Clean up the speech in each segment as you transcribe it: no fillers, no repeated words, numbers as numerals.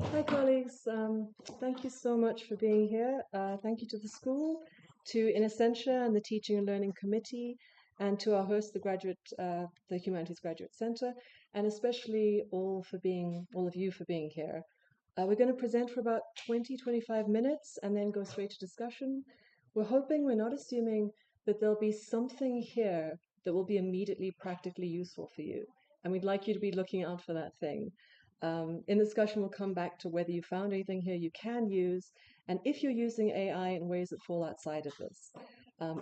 Hi, colleagues. Thank you so much for being here. Thank you to the school, to Innocentia and the Teaching and Learning Committee, and to our host, the Humanities Graduate Center, and especially all of you for being here. We're going to present for about 20-25 minutes and then go straight to discussion. We're not assuming that there'll be something here that will be immediately practically useful for you, and we'd like you to be looking out for that thing. In the discussion, we'll come back to whether you found anything here you can use, and if you're using AI in ways that fall outside of this.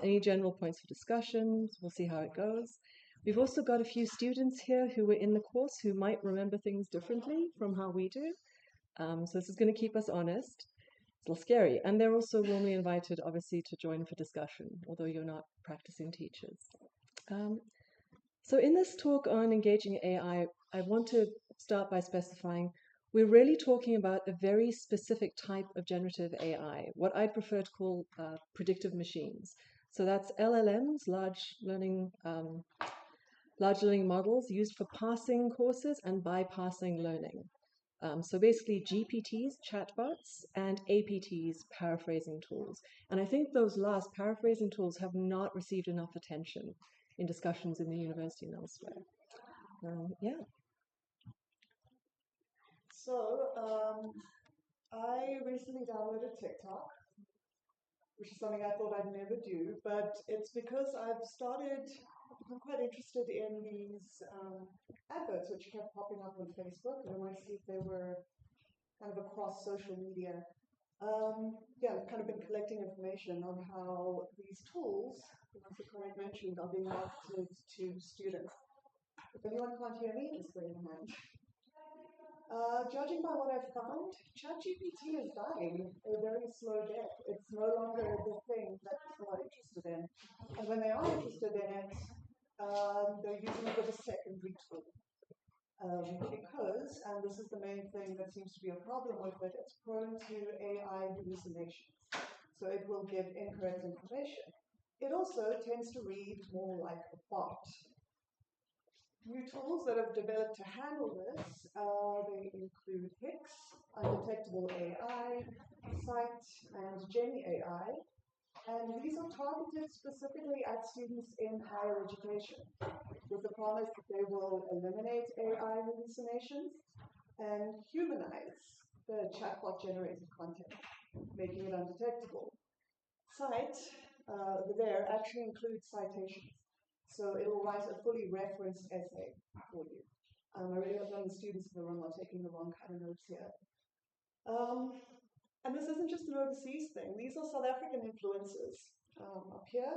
Any general points for discussion, we'll see how it goes. We've also got a few students here who were in the course who might remember things differently from how we do. So this is going to keep us honest. It's a little scary. And they're also warmly invited, obviously, to join for discussion, although you're not practicing teachers. So in this talk on engaging AI, I want to start by specifying we're really talking about a very specific type of generative AI, what I'd prefer to call predictive machines. So that's LLMs, large learning models used for parsing courses and bypassing learning. So basically GPTs, chatbots, and APTs, paraphrasing tools. And I think those last paraphrasing tools have not received enough attention in discussions in the university and elsewhere. Yeah. So I recently downloaded TikTok, which is something I thought I'd never do, but it's because I've become quite interested in these adverts which kept popping up on Facebook, and I wanted to see if they were kind of across social media. I've kind of been collecting information on how these tools, the ones that Colette mentioned, are being marketed to students. If anyone can't hear me, just raise your hand. Judging by what I've found, ChatGPT is dying a very slow death. It's no longer the thing that people are interested in. And when they are interested in it, they're using it as a secondary tool. Because, and this is the main thing that seems to be a problem with it, it's prone to AI hallucinations. So it will give incorrect information. It also tends to read more like a bot. New tools that have developed to handle this, they include HIX, Undetectable AI, Sight, and Jenny AI. And these are targeted specifically at students in higher education, with the promise that they will eliminate AI hallucinations and humanize the chatbot-generated content, making it undetectable. Sight, there, actually includes citations. So it will write a fully referenced essay for you. I really hope none of the students in the room are taking the wrong kind of notes here. And this isn't just an overseas thing. These are South African influencers up here.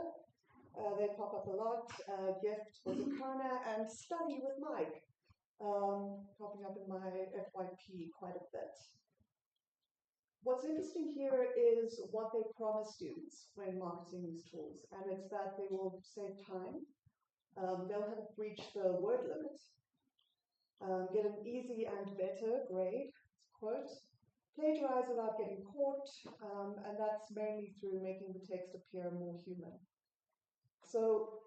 They pop up a lot. Gift was a Kana and Study with Mike, popping up in my FYP quite a bit. What's interesting here is what they promise students when marketing these tools, and it's that they will save time, they'll have breached the word limit, get an easy and better grade, quote, plagiarize without getting caught, and that's mainly through making the text appear more human. So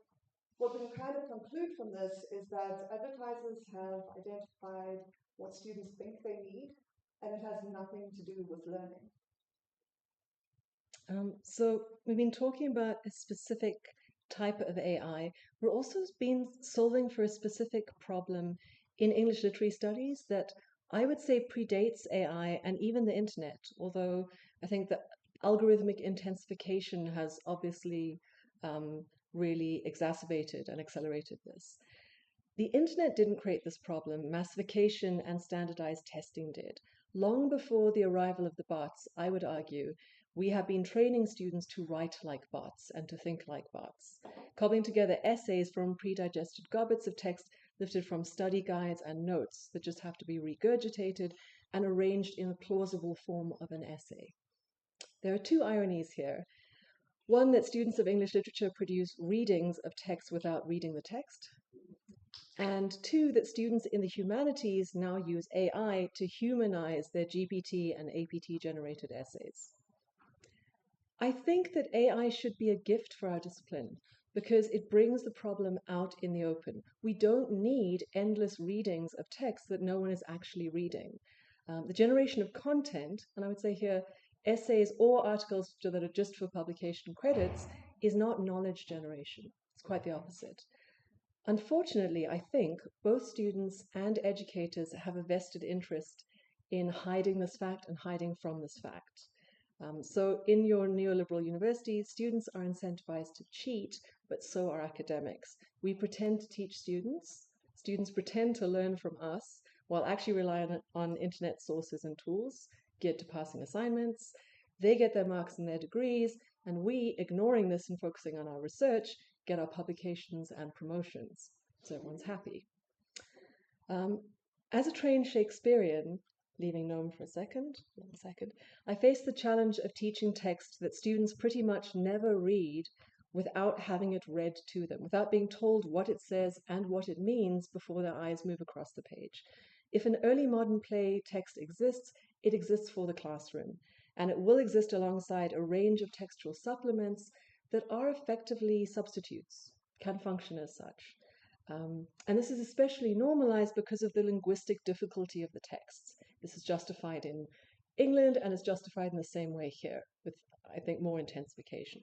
what we can kind of conclude from this is that advertisers have identified what students think they need, and it has nothing to do with learning. So we've been talking about a specific type of AI. We're also been solving for a specific problem in English literary studies that I would say predates AI and even the internet, although I think that algorithmic intensification has obviously really exacerbated and accelerated this. The internet didn't create this problem. Massification and standardized testing did. Long before the arrival of the bots, I would argue, we have been training students to write like bots and to think like bots, cobbling together essays from pre-digested gobbets of text lifted from study guides and notes that just have to be regurgitated and arranged in a plausible form of an essay. There are two ironies here. One, that students of English literature produce readings of text without reading the text. And two, that students in the humanities now use AI to humanize their GPT and APT-generated essays. I think that AI should be a gift for our discipline because it brings the problem out in the open. We don't need endless readings of text that no one is actually reading. The generation of content, and I would say here, essays or articles that are just for publication credits, is not knowledge generation. It's quite the opposite. Unfortunately, I think both students and educators have a vested interest in hiding this fact and hiding from this fact. So in your neoliberal universities, students are incentivized to cheat, but so are academics. We pretend to teach students. Students pretend to learn from us while actually relying on internet sources and tools geared to passing assignments. They get their marks and their degrees, and we, ignoring this and focusing on our research, get our publications and promotions. So everyone's happy. As a trained Shakespearean, leaving Nome for one second, I face the challenge of teaching text that students pretty much never read without having it read to them, without being told what it says and what it means before their eyes move across the page. If an early modern play text exists, it exists for the classroom, and it will exist alongside a range of textual supplements that are effectively substitutes, can function as such. And this is especially normalized because of the linguistic difficulty of the texts. This is justified in England and is justified in the same way here, with, I think, more intensification.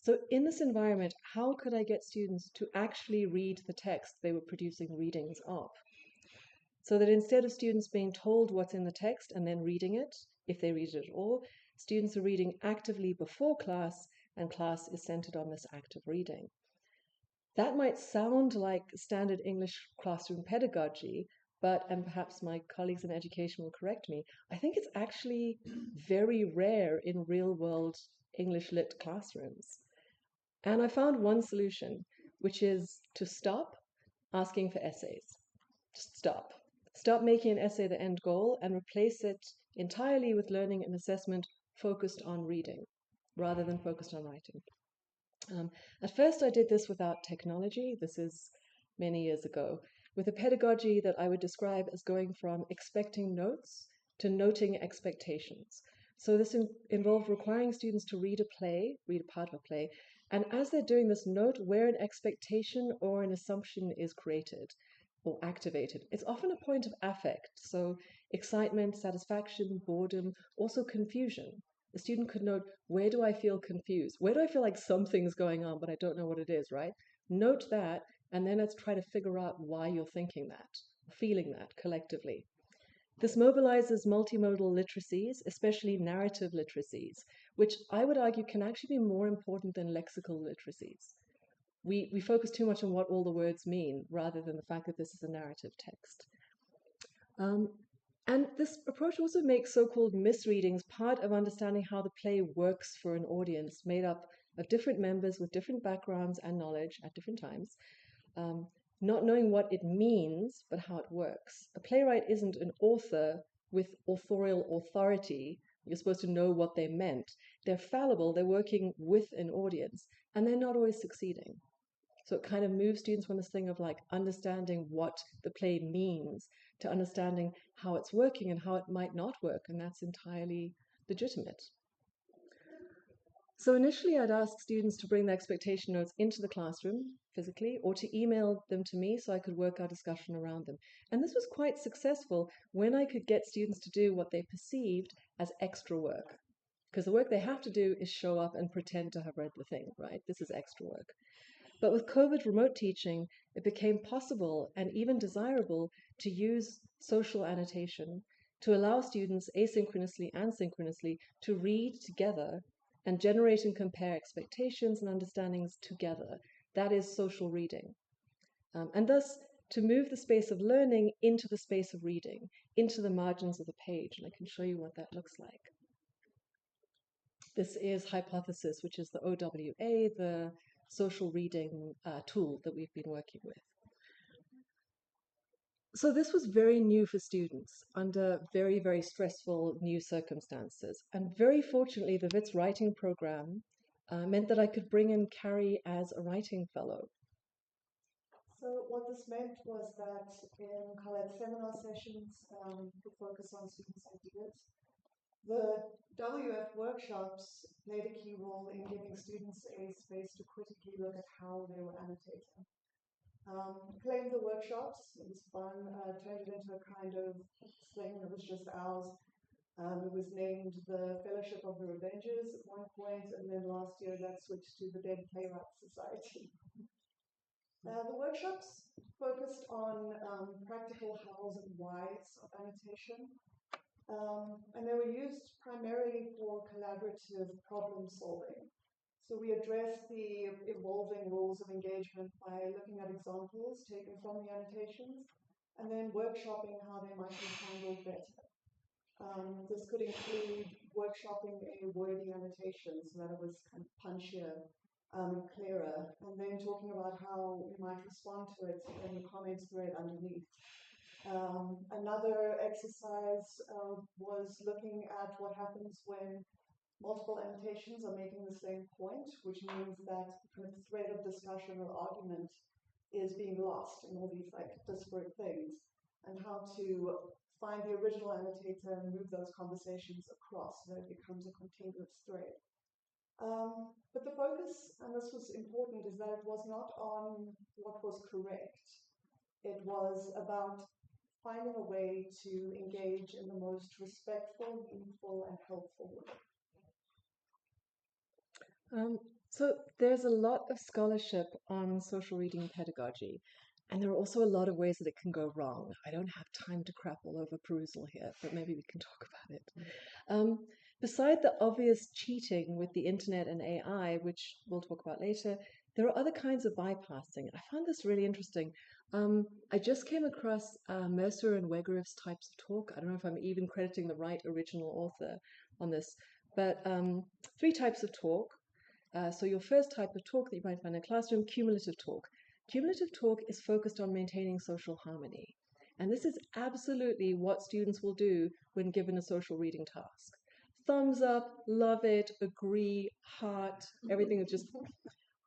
So in this environment, how could I get students to actually read the text they were producing readings of? So that instead of students being told what's in the text and then reading it, if they read it at all, students are reading actively before class, and class is centered on this act of reading. That might sound like standard English classroom pedagogy, but, and perhaps my colleagues in education will correct me, I think it's actually very rare in real-world English lit classrooms. And I found one solution, which is to stop asking for essays. Just stop. Stop making an essay the end goal and replace it entirely with learning and assessment focused on reading rather than focused on writing. At first, I did this without technology. This is many years ago, with a pedagogy that I would describe as going from expecting notes to noting expectations. So this involved requiring students to read a part of a play, and as they're doing this, note where an expectation or an assumption is created or activated. It's often a point of affect, so excitement, satisfaction, boredom, also confusion. The student could note, where do I feel confused? Where do I feel like something's going on, but I don't know what it is, right? Note that, and then let's try to figure out why you're thinking that, feeling that collectively. This mobilizes multimodal literacies, especially narrative literacies, which I would argue can actually be more important than lexical literacies. We focus too much on what all the words mean rather than the fact that this is a narrative text. And this approach also makes so-called misreadings part of understanding how the play works for an audience made up of different members with different backgrounds and knowledge at different times, not knowing what it means, but how it works. A playwright isn't an author with authorial authority. You're supposed to know what they meant. They're fallible, they're working with an audience, and they're not always succeeding. So it kind of moves students from this thing of like understanding what the play means to understanding how it's working and how it might not work, and that's entirely legitimate. So initially I'd ask students to bring their expectation notes into the classroom physically or to email them to me so I could work our discussion around them. And this was quite successful when I could get students to do what they perceived as extra work. Because the work they have to do is show up and pretend to have read the thing, right? This is extra work. But with COVID remote teaching, it became possible and even desirable to use social annotation to allow students asynchronously and synchronously to read together and generate and compare expectations and understandings together. That is social reading. And thus, to move the space of learning into the space of reading, into the margins of the page. And I can show you what that looks like. This is Hypothesis, which is the OWA, the social reading tool that we've been working with. So this was very new for students under very, very stressful new circumstances. And very fortunately, the WITS writing program meant that I could bring in Carrie as a writing fellow. So what this meant was that in Colette's seminar sessions, we focus on students' ideas. The WF workshops played a key role in giving students a space to critically look at how they were annotating. Claimed the workshops, it was fun, turned it into a kind of thing that was just ours. It was named the Fellowship of the Revengers at one point, and then last year that switched to the Dead Playwright Society. The workshops focused on practical hows and whys of annotation, and they were used primarily for collaborative problem solving. So we addressed the evolving rules of engagement by looking at examples taken from the annotations and then workshopping how they might be handled better. This could include workshopping a wordy annotation so that it was kind of punchier, clearer, and then talking about how we might respond to it in the comments thread underneath. Another exercise was looking at what happens when multiple annotations are making the same point, which means that the thread of discussion or argument is being lost in all these like disparate things, and how to find the original annotator and move those conversations across so that it becomes a continuous thread. But the focus, and this was important, is that it was not on what was correct. It was about finding a way to engage in the most respectful, meaningful, and helpful way. So there's a lot of scholarship on social reading pedagogy, and there are also a lot of ways that it can go wrong. I don't have time to crap all over perusal here, but maybe we can talk about it. Beside the obvious cheating with the internet and AI, which we'll talk about later, there are other kinds of bypassing. I found this really interesting. I just came across Mercer and Wegerif's types of talk. I don't know if I'm even crediting the right original author on this, but 3 types of talk. So your first type of talk that you might find in a classroom, cumulative talk. Cumulative talk is focused on maintaining social harmony. And this is absolutely what students will do when given a social reading task. Thumbs up, love it, agree, heart, everything is just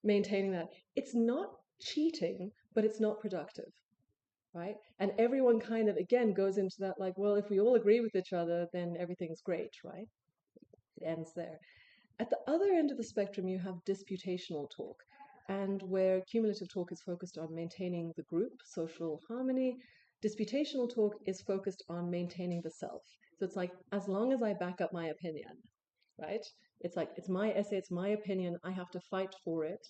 maintaining that. It's not cheating, but it's not productive, right? And everyone kind of, again, goes into that like, well, if we all agree with each other, then everything's great, right? It ends there. At the other end of the spectrum, you have disputational talk, and where cumulative talk is focused on maintaining the group, social harmony, disputational talk is focused on maintaining the self. So it's like, as long as I back up my opinion, right? It's like, it's my essay, it's my opinion, I have to fight for it.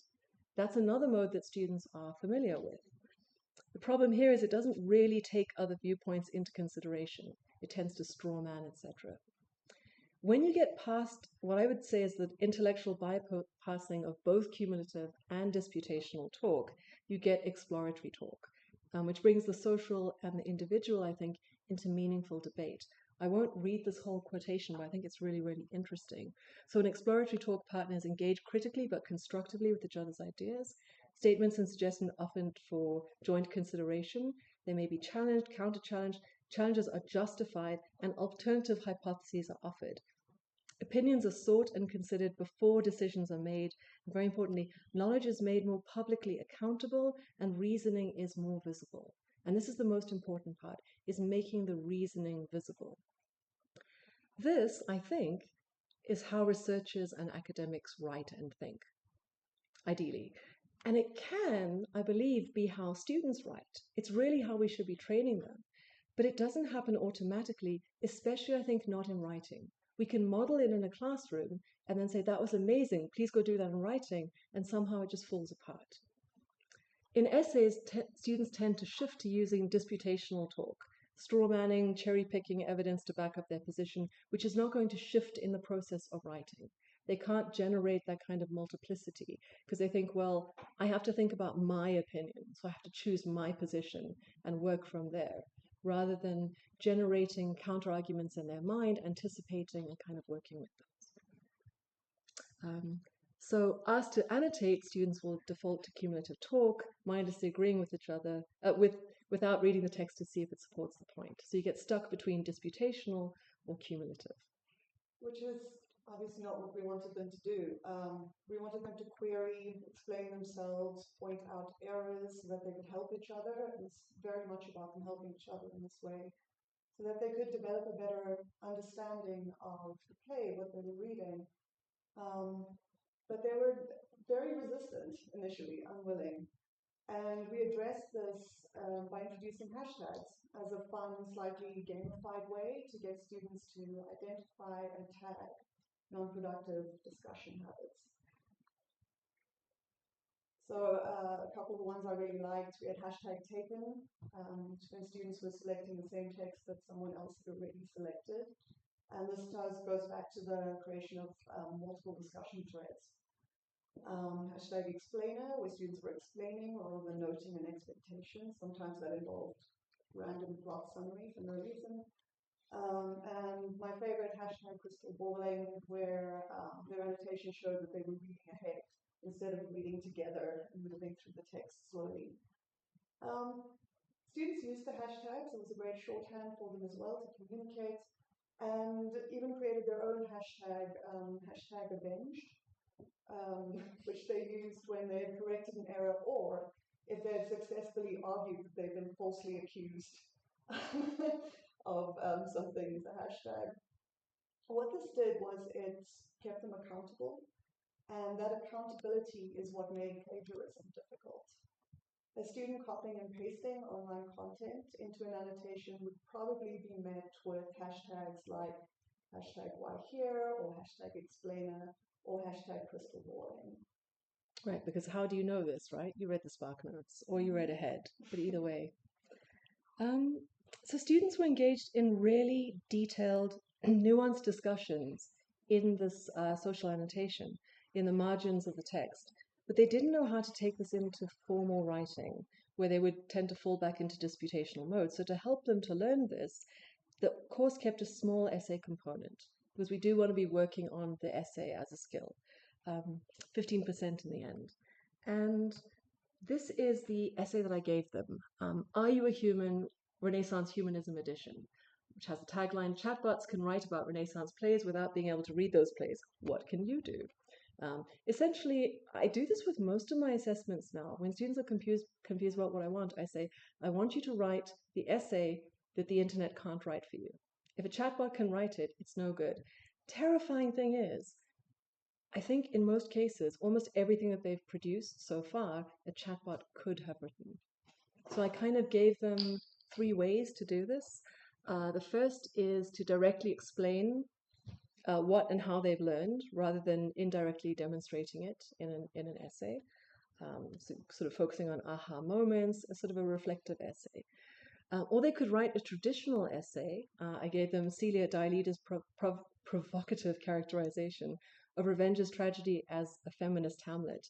That's another mode that students are familiar with. The problem here is it doesn't really take other viewpoints into consideration. It tends to straw man, etc. When you get past what I would say is the intellectual bypassing of both cumulative and disputational talk, you get exploratory talk, which brings the social and the individual, I think, into meaningful debate. I won't read this whole quotation, but I think it's really, really interesting. So in exploratory talk, partners engage critically but constructively with each other's ideas. Statements and suggestions often for joint consideration. They may be challenged, counter-challenged, challenges are justified, and alternative hypotheses are offered. Opinions are sought and considered before decisions are made. And very importantly, knowledge is made more publicly accountable and reasoning is more visible. And this is the most important part, is making the reasoning visible. This, I think, is how researchers and academics write and think, ideally. And it can, I believe, be how students write. It's really how we should be training them. But it doesn't happen automatically, especially, I think, not in writing. We can model it in a classroom and then say, that was amazing, please go do that in writing, and somehow it just falls apart. In essays, students tend to shift to using disputational talk, straw manning, cherry picking evidence to back up their position, which is not going to shift in the process of writing. They can't generate that kind of multiplicity because they think, well, I have to think about my opinion, so I have to choose my position and work from there, rather than generating counter-arguments in their mind, anticipating and kind of working with those. So asked to annotate, students will default to cumulative talk, mindlessly agreeing with each other, without reading the text to see if it supports the point. So you get stuck between disputational or cumulative. Which is obviously not what we wanted them to do. We wanted them to query, explain themselves, point out errors so that they could help each other. It's very much about them helping each other in this way. so that they could develop a better understanding of the play, what they were reading. But they were very resistant initially, unwilling. And we addressed this by introducing hashtags as a fun, slightly gamified way to get students to identify and tag non-productive discussion habits. So a couple of the ones I really liked, we had hashtag taken, when students were selecting the same text that someone else had already selected. And this goes back to the creation of multiple discussion threads. Hashtag explainer, where students were explaining rather than noting an expectation. Sometimes that involved random plot summary for no reason. And my favorite, hashtag crystal balling, where their annotation showed that they were reading ahead instead of reading together and moving through the text slowly. Students used the hashtags. It was a great shorthand for them as well to communicate, and even created their own hashtag, hashtag avenged, which they used when they had corrected an error or if they had successfully argued that they'd been falsely accused of something as a hashtag. What this did was it kept them accountable, and that accountability is what made plagiarism difficult. A student copying and pasting online content into an annotation would probably be met with hashtags like hashtag why here or hashtag explainer or hashtag crystal balling. Right, because how do you know this, right? You read the Spark Notes or you read ahead, but either way. So students were engaged in really detailed, nuanced discussions in this social annotation, in the margins of the text, but they didn't know how to take this into formal writing, where they would tend to fall back into disputational mode. So to help them to learn this, the course kept a small essay component, because we do want to be working on the essay as a skill, 15% in the end. And this is the essay that I gave them. Are You a Human? Renaissance Humanism Edition, which has a tagline, chatbots can write about Renaissance plays without being able to read those plays. What can you do? Essentially, I do this with most of my assessments now. When students are confused about what I want, I say, I want you to write the essay that the internet can't write for you. If a chatbot can write it, it's no good. Terrifying thing is, I think in most cases, almost everything that they've produced so far, a chatbot could have written. So I kind of gave them 3 ways to do this. The first is to directly explain what and how they've learned, rather than indirectly demonstrating it in an essay. So sort of focusing on aha moments, a sort of a reflective essay. Or they could write a traditional essay. I gave them Celia Diletta's provocative characterization of revenge's tragedy as a feminist Hamlet,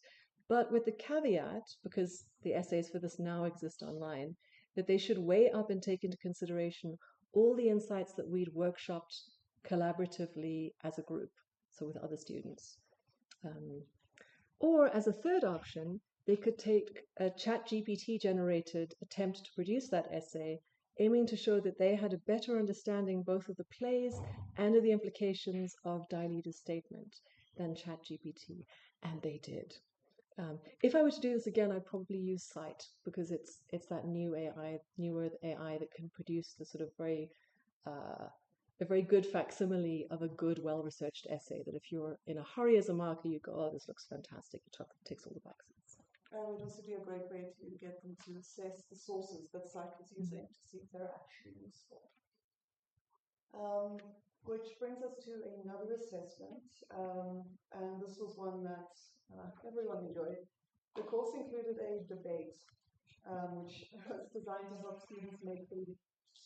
but with the caveat, because the essays for this now exist online, that they should weigh up and take into consideration all the insights that we'd workshopped collaboratively as a group, so with other students. Or as a third option, they could take a ChatGPT generated attempt to produce that essay, aiming to show that they had a better understanding both of the plays and of the implications of Diletta's statement than ChatGPT, and they did. If I were to do this again, I'd probably use Cite, because it's that newer AI that can produce the sort of a very good facsimile of a good, well-researched essay that if you're in a hurry as a marker, you go, oh, this looks fantastic. It ticks all the boxes. And it would also be a great way to get them to assess the sources that Cite was using to see if they're actually useful. Which brings us to another assessment, and this was one that everyone enjoyed. The course included a debate, which was designed to help students make the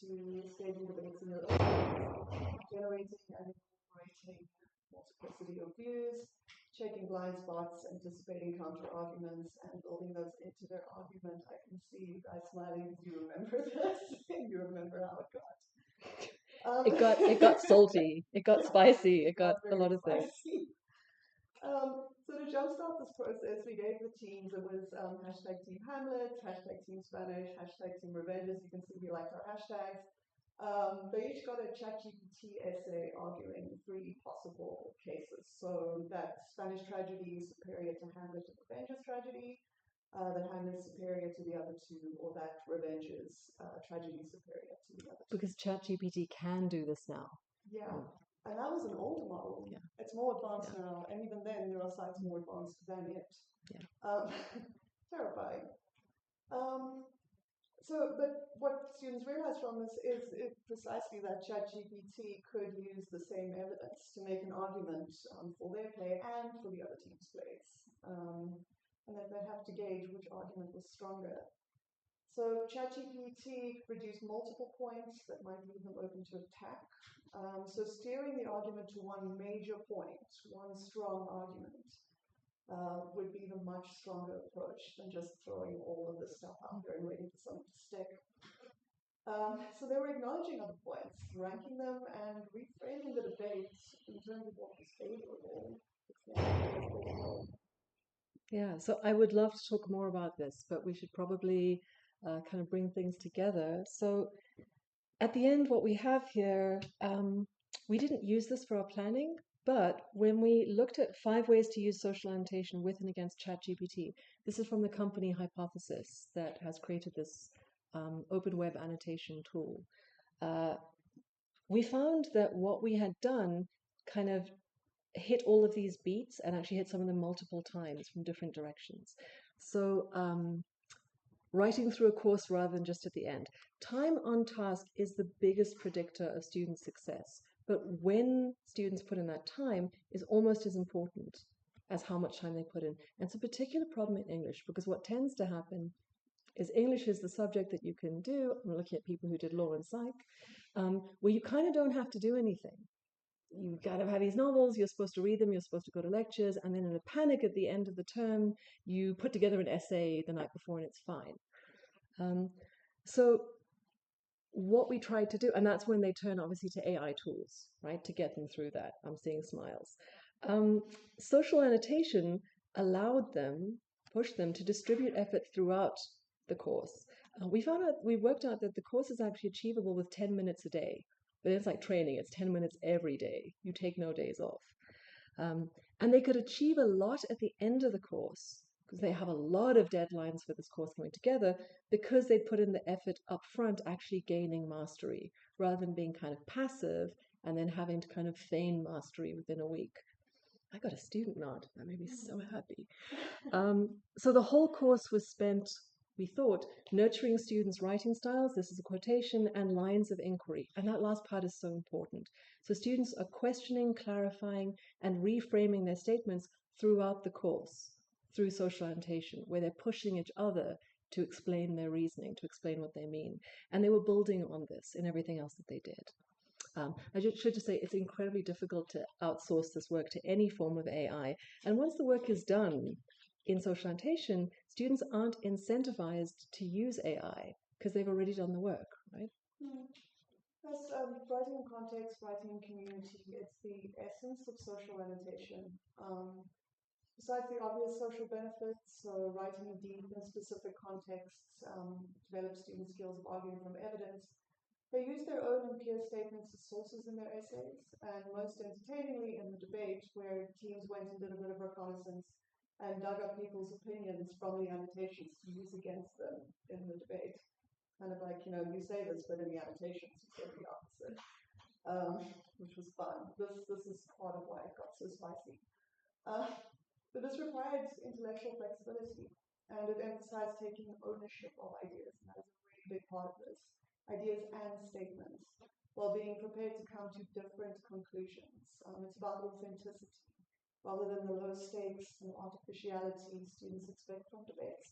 to staging debates in their own ways, generating and incorporating multiplicity of views, checking blind spots, anticipating counter-arguments, and building those into their argument. I can see you guys smiling because you remember this. You remember how it got. It got salty, it got spicy, it got a lot of things. So to jumpstart this process, we gave the teams, it was hashtag Team Hamlet, hashtag Team Spanish, hashtag Team Revenges. You can see we liked our hashtags. They each got a ChatGPT essay arguing 3 possible cases. So that Spanish tragedy is superior to Hamlet and Revenges tragedy. that Hamlet is superior to the other two, or that revenge is tragedy superior to the other two. Because ChatGPT can do this now. Yeah, and that was an older model. Yeah. It's more advanced Yeah. now, and even then there are sites more advanced than it. Yeah. Terrifying. But what students realize from this is precisely that ChatGPT could use the same evidence to make an argument for their play and for the other team's plays, and that they'd have to gauge which argument was stronger. So ChatGPT produced multiple points that might leave them open to attack. So steering the argument to one major point, one strong argument, would be the much stronger approach than just throwing all of this stuff out there and waiting for something to stick. So they were acknowledging other points, ranking them, and reframing the debate in terms of what was favorable. Yeah, so I would love to talk more about this, but we should probably kind of bring things together. So at the end, what we have here, we didn't use this for our planning, but when we looked at 5 ways to use social annotation with and against ChatGPT, this is from the company ARTIFICE that has created this open web annotation tool. We found that what we had done kind of hit all of these beats and actually hit some of them multiple times from different directions. So writing through a course rather than just at the end. Time on task is the biggest predictor of student success, but when students put in that time is almost as important as how much time they put in. And it's a particular problem in English, because what tends to happen is English is the subject that you can do. I'm looking at people who did law and psych, where you kind of don't have to do anything. You kind of have these novels, you're supposed to read them, you're supposed to go to lectures, and then in a panic at the end of the term, you put together an essay the night before and it's fine. So what we tried to do, and that's when they turn obviously to AI tools, right, to get them through that. I'm seeing smiles. Social annotation allowed them, pushed them to distribute effort throughout the course. We worked out that the course is actually achievable with 10 minutes a day. But it's like training, it's 10 minutes every day. You take no days off. And they could achieve a lot at the end of the course, because they have a lot of deadlines for this course coming together, because they put in the effort up front, actually gaining mastery, rather than being kind of passive and then having to kind of feign mastery within a week. I got a student nod. That made me so happy. So the whole course was spent, we thought, nurturing students' writing styles. This is a quotation, and lines of inquiry. And that last part is so important. So students are questioning, clarifying, and reframing their statements throughout the course, through social annotation, where they're pushing each other to explain their reasoning, to explain what they mean. And they were building on this in everything else that they did. I should just say it's incredibly difficult to outsource this work to any form of AI. And once the work is done in social annotation, students aren't incentivized to use AI because they've already done the work, right? Yes, writing in context, writing in community, it's the essence of social annotation. Besides the obvious social benefits, so writing in deep and specific contexts develops student skills of arguing from evidence. They use their own and peer statements as sources in their essays, and most entertainingly in the debate, where teams went and did a bit of reconnaissance and dug up people's opinions from the annotations to use against them in the debate. Kind of like, you say this, but in the annotations you say the opposite, which was fun. This is part of why it got so spicy. But this required intellectual flexibility, and it emphasized taking ownership of ideas, and that is a really big part of this. Ideas and statements, while being prepared to come to different conclusions. It's about authenticity, rather than the low stakes and artificiality students expect from debates.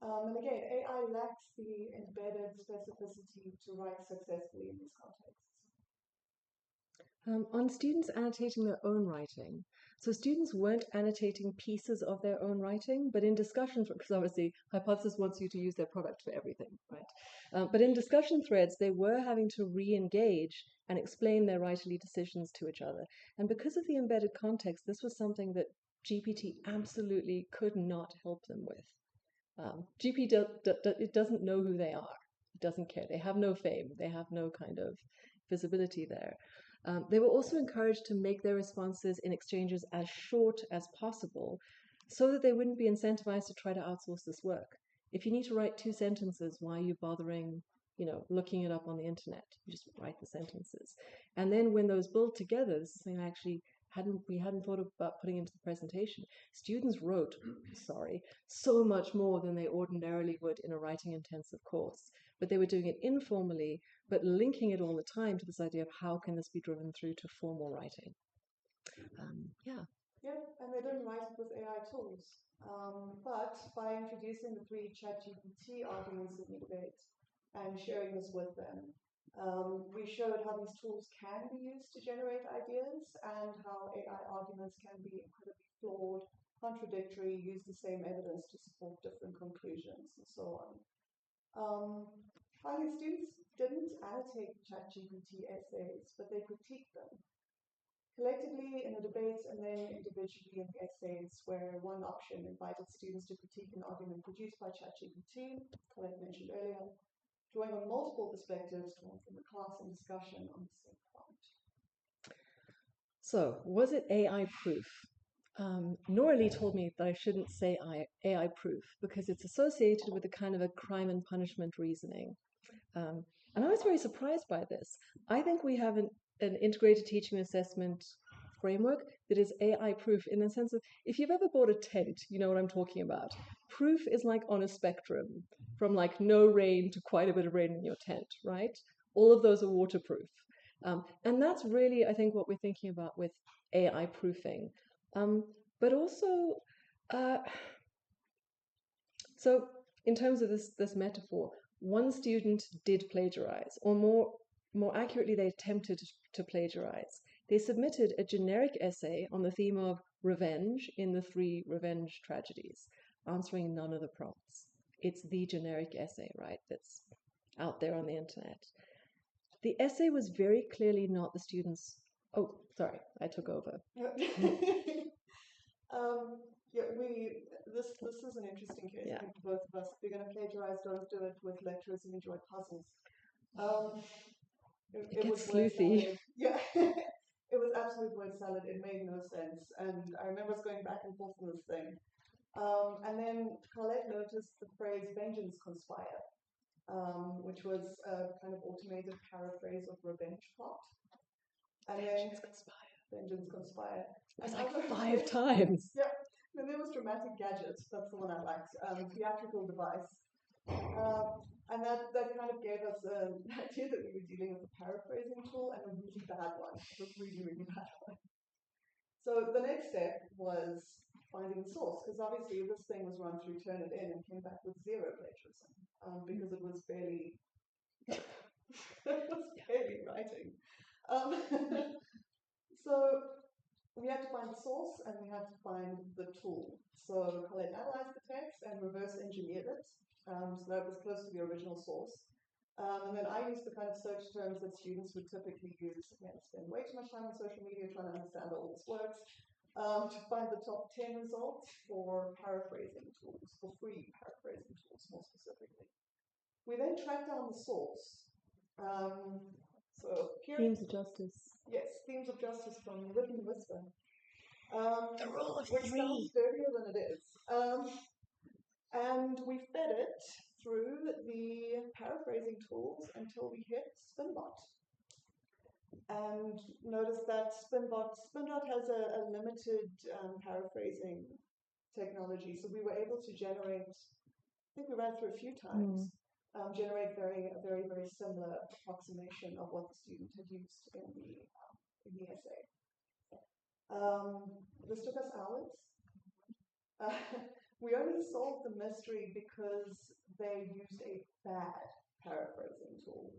And again, AI lacks the embedded specificity to write successfully in these contexts. On students annotating their own writing. So students weren't annotating pieces of their own writing, but in discussions, because obviously Hypothesis wants you to use their product for everything, right? But in discussion threads, they were having to re-engage and explain their writerly decisions to each other. And because of the embedded context, this was something that GPT absolutely could not help them with. GPT it doesn't know who they are. It doesn't care. They have no fame. They have no kind of visibility there. They were also encouraged to make their responses in exchanges as short as possible, so that they wouldn't be incentivized to try to outsource this work. If you need to write 2 sentences, why are you bothering, looking it up on the internet? You just write the sentences. And then when those build together, this is something we hadn't thought about putting into the presentation. Students wrote, so much more than they ordinarily would in a writing intensive course. But they were doing it informally, but linking it all the time to this idea of how can this be driven through to formal writing. Yeah, and they didn't write it with AI tools. But by introducing the 3 ChatGPT arguments in the debate and sharing this with them, we showed how these tools can be used to generate ideas and how AI arguments can be incredibly flawed, contradictory, use the same evidence to support different conclusions, and so on. Finally, students didn't annotate ChatGPT essays, but they critiqued them. Collectively in the debates and then individually in the essays, where one option invited students to critique an argument produced by ChatGPT, Colette mentioned earlier, drawing on multiple perspectives drawn from the class and discussion on the same point. So, was it AI proof? Nora Lee told me that I shouldn't say AI proof because it's associated with a kind of a crime and punishment reasoning. And I was very surprised by this. I think we have an integrated teaching assessment framework that is AI proof in the sense of if you've ever bought a tent, you know what I'm talking about. Proof is like on a spectrum from like no rain to quite a bit of rain in your tent, right? All of those are waterproof. And that's really, I think, what we're thinking about with AI proofing. But also, so in terms of this metaphor, one student did plagiarize, or more accurately, they attempted to plagiarize. They submitted a generic essay on the theme of revenge in the 3 revenge tragedies, answering none of the prompts. It's the generic essay, right, that's out there on the internet. The essay was very clearly not the students' Oh, sorry, I took over. This is an interesting case. Yeah. I think for both of us. If you're going to plagiarize, don't do it with lecturers who enjoy puzzles. It gets sleuthy. Yeah, it was absolute word salad. It made no sense, and I remember us going back and forth on this thing. And then Colette noticed the phrase "vengeance conspire," which was a kind of automated paraphrase of revenge plot. And Vengeance conspire. It was like 5 times. Yeah. Then there was dramatic gadget. That's the one I liked. Theatrical device. And that kind of gave us an idea that we were dealing with a paraphrasing tool and a really bad one. A really, really bad one. So the next step was finding the source, because obviously this thing was run through Turnitin and came back with 0 plagiarism, because it was barely writing. So we had to find the source and we had to find the tool. So Colette analyzed the text and reverse engineered it. So that was close to the original source. And then I used the kind of search terms that students would typically use. Again, spend way too much time on social media trying to understand how all this works. To find the top 10 results for paraphrasing tools, for free paraphrasing tools more specifically. We then tracked down the source. Themes of justice. Yes, themes of justice from Written Whisper. The rule of which 3. sounds dirtier than it is. And we fed it through the paraphrasing tools until we hit Spinbot. And notice that Spinbot has a limited paraphrasing technology. So we were able to generate, I think we ran through a few times, generate a very, very similar approximation of what the student had used in the essay. This took us hours. We only solved the mystery because they used a bad paraphrasing tool.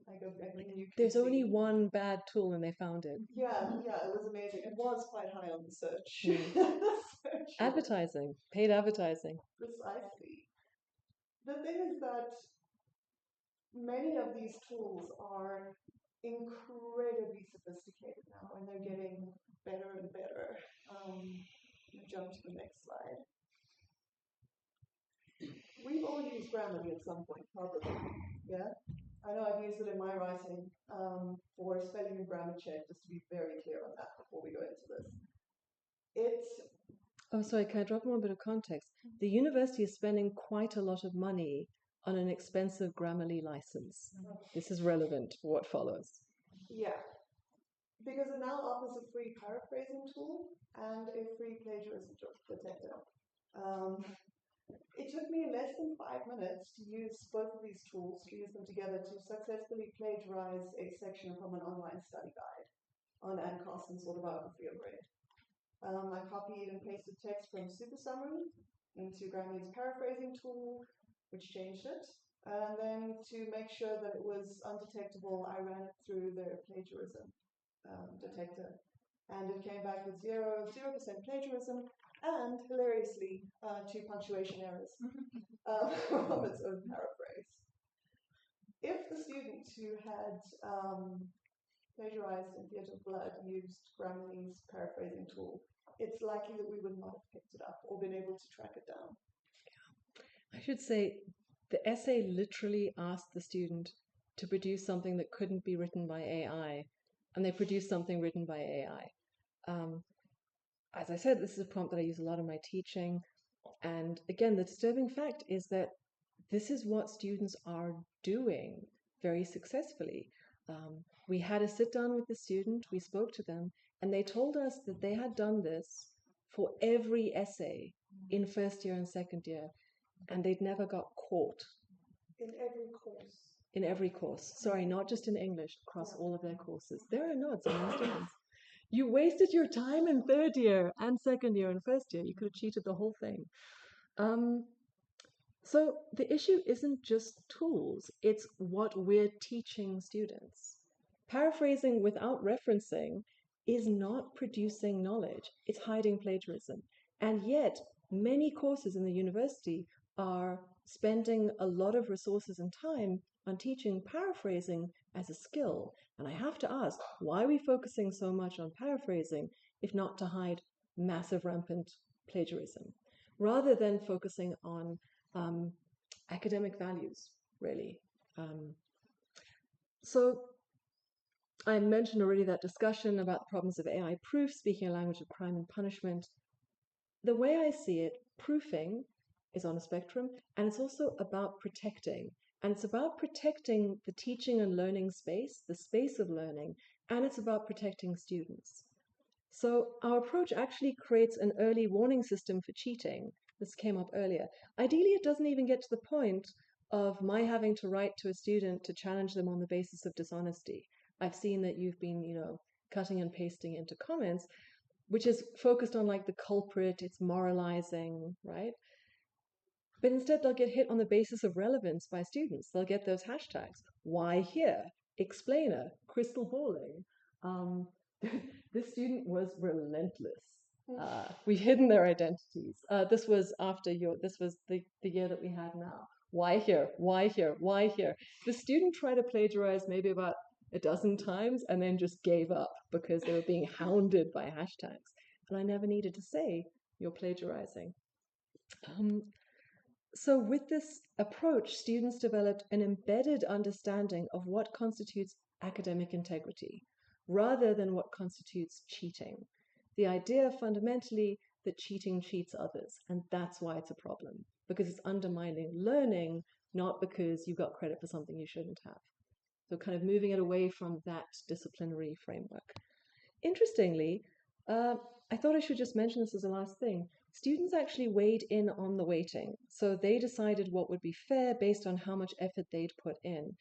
There's only one bad tool and they found it. Yeah, it was amazing. It was quite high on the search. Advertising, paid advertising. Precisely. The thing is that many of these tools are incredibly sophisticated now, and they're getting better and better. Jump to the next slide. We've all used Grammarly at some point, probably. Yeah? I know I've used it in my writing for spelling and grammar check, just to be very clear on that before we go into this. Oh, sorry, can I drop more bit of context? The university is spending quite a lot of money on an expensive Grammarly license. This is relevant for what follows. Yeah, because it now offers a free paraphrasing tool and a free plagiarism detector. It took me less than 5 minutes to use both of these tools, to use them together to successfully plagiarize a section from an online study guide on Anne Carson's autobiography of Red. I copied and pasted text from Super Summary into Grammarly's paraphrasing tool, which changed it. And then to make sure that it was undetectable, I ran it through the plagiarism detector. And it came back with 0% plagiarism, and hilariously, 2 punctuation errors from its own paraphrase. If the student who had plagiarized in Theatre of Blood used Grammarly's paraphrasing tool, it's likely that we would not have picked it up or been able to track it down. I should say the essay literally asked the student to produce something that couldn't be written by AI, and they produced something written by AI. As I said, this is a prompt that I use a lot in my teaching. And again, the disturbing fact is that this is what students are doing very successfully. We had a sit down with the student, we spoke to them, and they told us that they had done this for every essay in first year and second year, and they'd never got caught. In every course. In every course. Sorry, not just in English, across all of their courses. There are nods among students. You wasted your time in third year and second year and first year. You could have cheated the whole thing. So the issue isn't just tools, it's what we're teaching students. Paraphrasing without referencing is not producing knowledge, it's hiding plagiarism. And yet, many courses in the university are spending a lot of resources and time on teaching paraphrasing as a skill. And I have to ask, why are we focusing so much on paraphrasing if not to hide massive rampant plagiarism, rather than focusing on academic values, really? So I mentioned already that discussion about the problems of AI proof, speaking a language of crime and punishment. The way I see it, proofing is on a spectrum, and it's also about protecting. And it's about protecting the teaching and learning space, the space of learning, and it's about protecting students. So our approach actually creates an early warning system for cheating. This came up earlier. Ideally, it doesn't even get to the point of my having to write to a student to challenge them on the basis of dishonesty. I've seen that you've been, cutting and pasting into comments, which is focused on like the culprit, it's moralizing, right? But instead, they'll get hit on the basis of relevance by students. They'll get those hashtags. Why here? Explainer, crystal balling. This student was relentless. We've hidden their identities. This was the year that we had now. Why here? Why here? Why here? The student tried to plagiarize maybe about a dozen times and then just gave up because they were being hounded by hashtags. And I never needed to say, you're plagiarizing. So with this approach, students developed an embedded understanding of what constitutes academic integrity, rather than what constitutes cheating. The idea fundamentally that cheating cheats others, and that's why it's a problem, because it's undermining learning, not because you got credit for something you shouldn't have. So kind of moving it away from that disciplinary framework. Interestingly, I thought I should just mention this as a last thing. Students actually weighed in on the weighting. So they decided what would be fair based on how much effort they'd put in.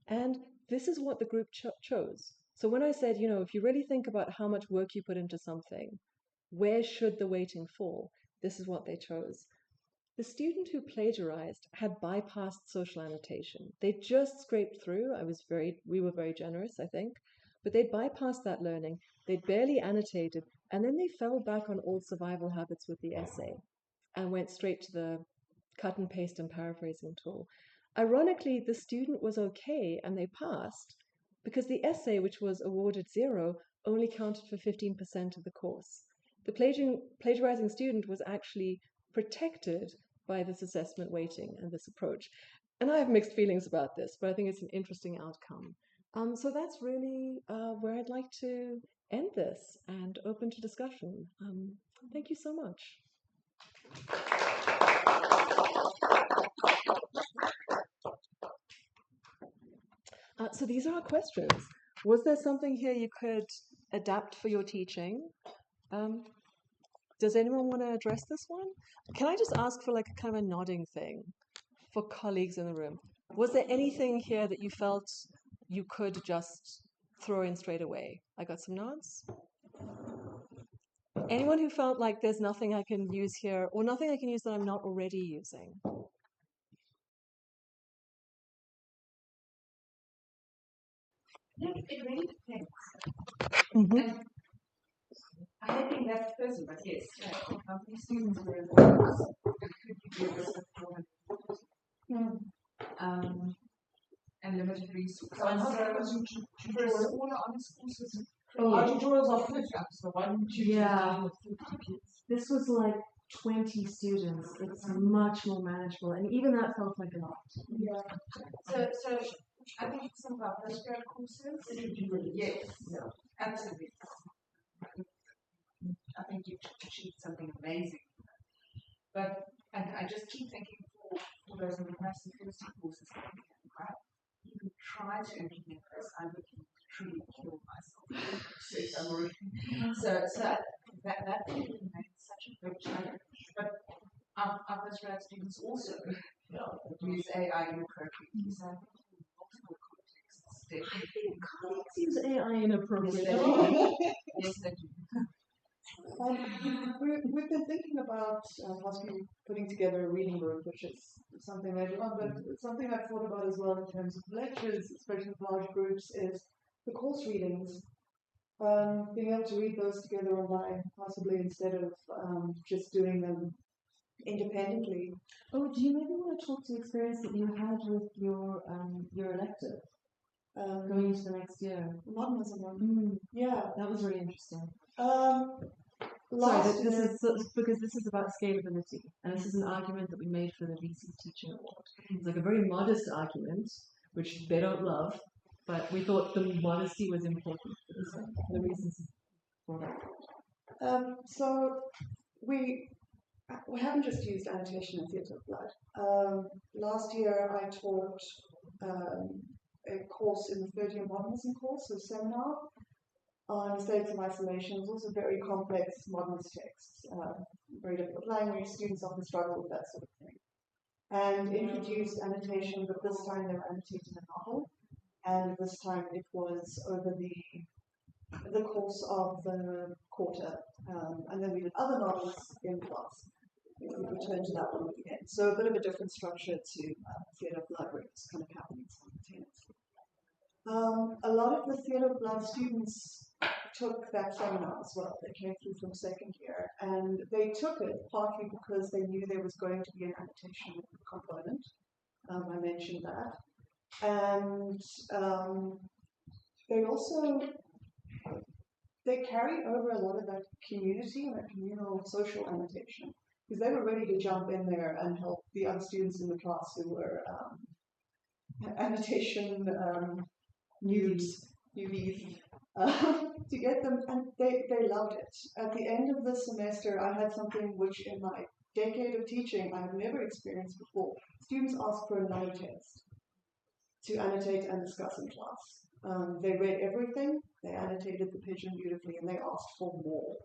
And this is what the group chose. So when I said, if you really think about how much work you put into something, where should the weighting fall? This is what they chose. The student who plagiarized had bypassed social annotation. They just scraped through. We were very generous, I think. But they'd bypassed that learning. They'd barely annotated, and then they fell back on old survival habits with the essay and went straight to the cut and paste and paraphrasing tool. Ironically, the student was okay and they passed because the essay, which was awarded 0, only counted for 15% of the course. The plagiarizing student was actually protected by this assessment weighting and this approach. And I have mixed feelings about this, but I think it's an interesting outcome. So that's really where I'd like to end this and open to discussion. Thank you so much. So these are our questions. Was there something here you could adapt for your teaching? Does anyone want to address this one? Can I just ask for like a kind of a nodding thing for colleagues in the room? Was there anything here that you felt you could just throw in straight away? I got some nods. Anyone who felt like there's nothing I can use here or nothing I can use that I'm not already using? It really depends. Mm-hmm. And I don't think that's the person, but yes, how many students were in the course? Could you do this with and limited resources? So, tutorials, all honest courses. Our tutorials are 50, so one tutor with 50 kids. This was like 20 students. It's much more manageable, and even that felt like a lot. Yeah. So I think some of our postgrad courses. Yes. Yeah. Absolutely. I think you've achieved something amazing. But I just keep thinking for those massive university courses, right? You can try to implement this. I would truly kill myself. So that makes such a big challenge. But our postgrad students also use AI inappropriately. So I think in multiple contexts, definitely. Colleagues use AI inappropriately. Yes, they do. We've been thinking about possibly putting together a reading group, which is something later on, but something I've thought about as well in terms of lectures, especially with large groups, is the course readings. Being able to read those together online, possibly instead of just doing them independently. Oh, do you maybe want to talk to the experience that you had with your elective going into the next year? Modernism one. Yeah. That was really interesting. Sorry, this is because this is about scalability, and this is an argument that we made for the VC Teaching Award. It's like a very modest argument, which they don't love, but we thought the modesty was important for this one, for the reasons for that. So we haven't just used annotation and theatre of blood. Last year I taught a course in the third year modernism course, a seminar on states of isolation. It's also very complex modernist texts, very difficult language. Students often struggle with that sort of thing. And introduced annotation, but this time they were annotating a novel, and this time it was over the course of the quarter, and then we did other novels in class. We returned to that one at the end. So a bit of a different structure to Theatre of Blood, where it's kind of happening simultaneously. A lot of the Theatre of Blood students took that seminar as well. They came through from second year, and they took it partly because they knew there was going to be an annotation component. I mentioned that. And they carry over a lot of that community and that communal social annotation, because they were ready to jump in there and help the other students in the class who were annotation newbies, to get them, and they loved it. At the end of the semester, I had something which in my decade of teaching I have never experienced before. Students asked for another text to annotate and discuss in class. They read everything, they annotated the pigeon beautifully, and they asked for more.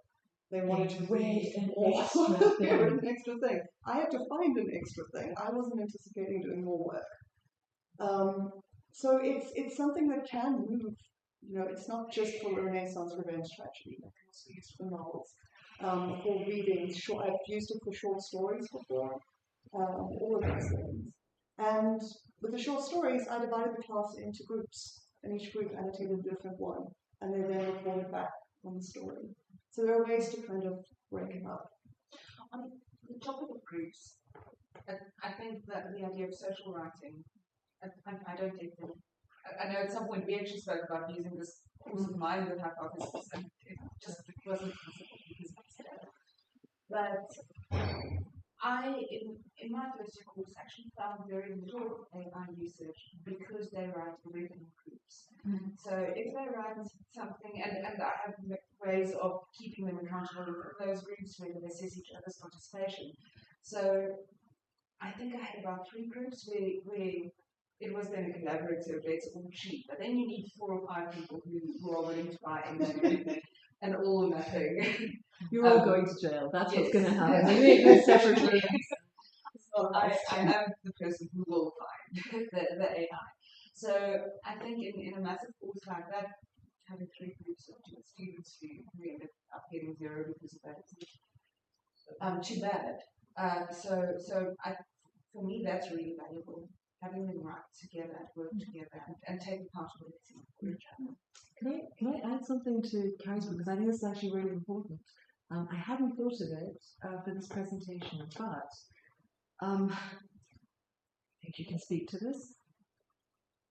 They wanted to read more. They read an extra thing. I had to find an extra thing. I wasn't anticipating doing more work. So it's something that can move. You know, it's not just for Renaissance revenge tragedy. It can also be used for novels, for readings. I've used it for short stories before. All of those things. And with the short stories, I divided the class into groups, and each group annotated a different one, and they then reported back on the story. So there are ways to kind of break it up. On the topic of groups, I think that the idea of social writing, I don't think that. I know at some point we actually spoke about using this course of mine with hypothesis, and it just wasn't possible because of that. But I, in my first year course, actually found very little AI usage because they write written groups. groups. So if they write something, and I have ways of keeping them accountable in those groups where they assess each other's participation. So I think I had about 3 groups where it was then collaborative, let's all cheat. But then you need 4 or 5 people who are willing to buy into and all or nothing. You're all going to jail. That's yes. what's going to happen. We make this separate groups. I am the person who will find the AI. So I think in a massive course like that, having 3 groups of students who ended up getting 0 because of that is too bad. For me, that's really valuable. Having them write together, work together, and take accountability for each other. Can I add something to Carrie's book? Because I think this is actually really important. I hadn't thought of it for this presentation, but I think you can speak to this.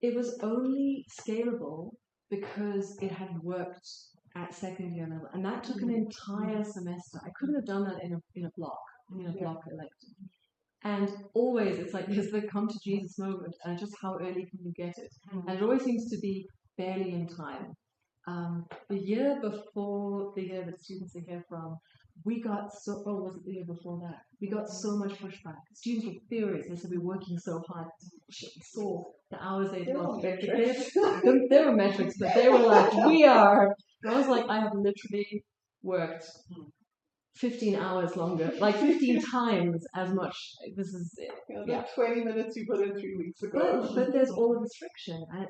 It was only scalable because it had worked at second year level, and that took an entire semester. I couldn't have done that in a block elective. And always it's like there's the come to Jesus moment, and just how early can you get it? And it always seems to be barely in time. The year before the year that students are here from, we got so, or was it the year before that? We got so much pushback. Students were furious. They said we're working so hard. We saw the hours they'd lost. There were metrics, but they were like, we are. And I was like, I have literally worked 15 hours longer, like 15 times as much. This is it. Yeah, 20 minutes you put in 3 weeks ago. But there's all of this friction, and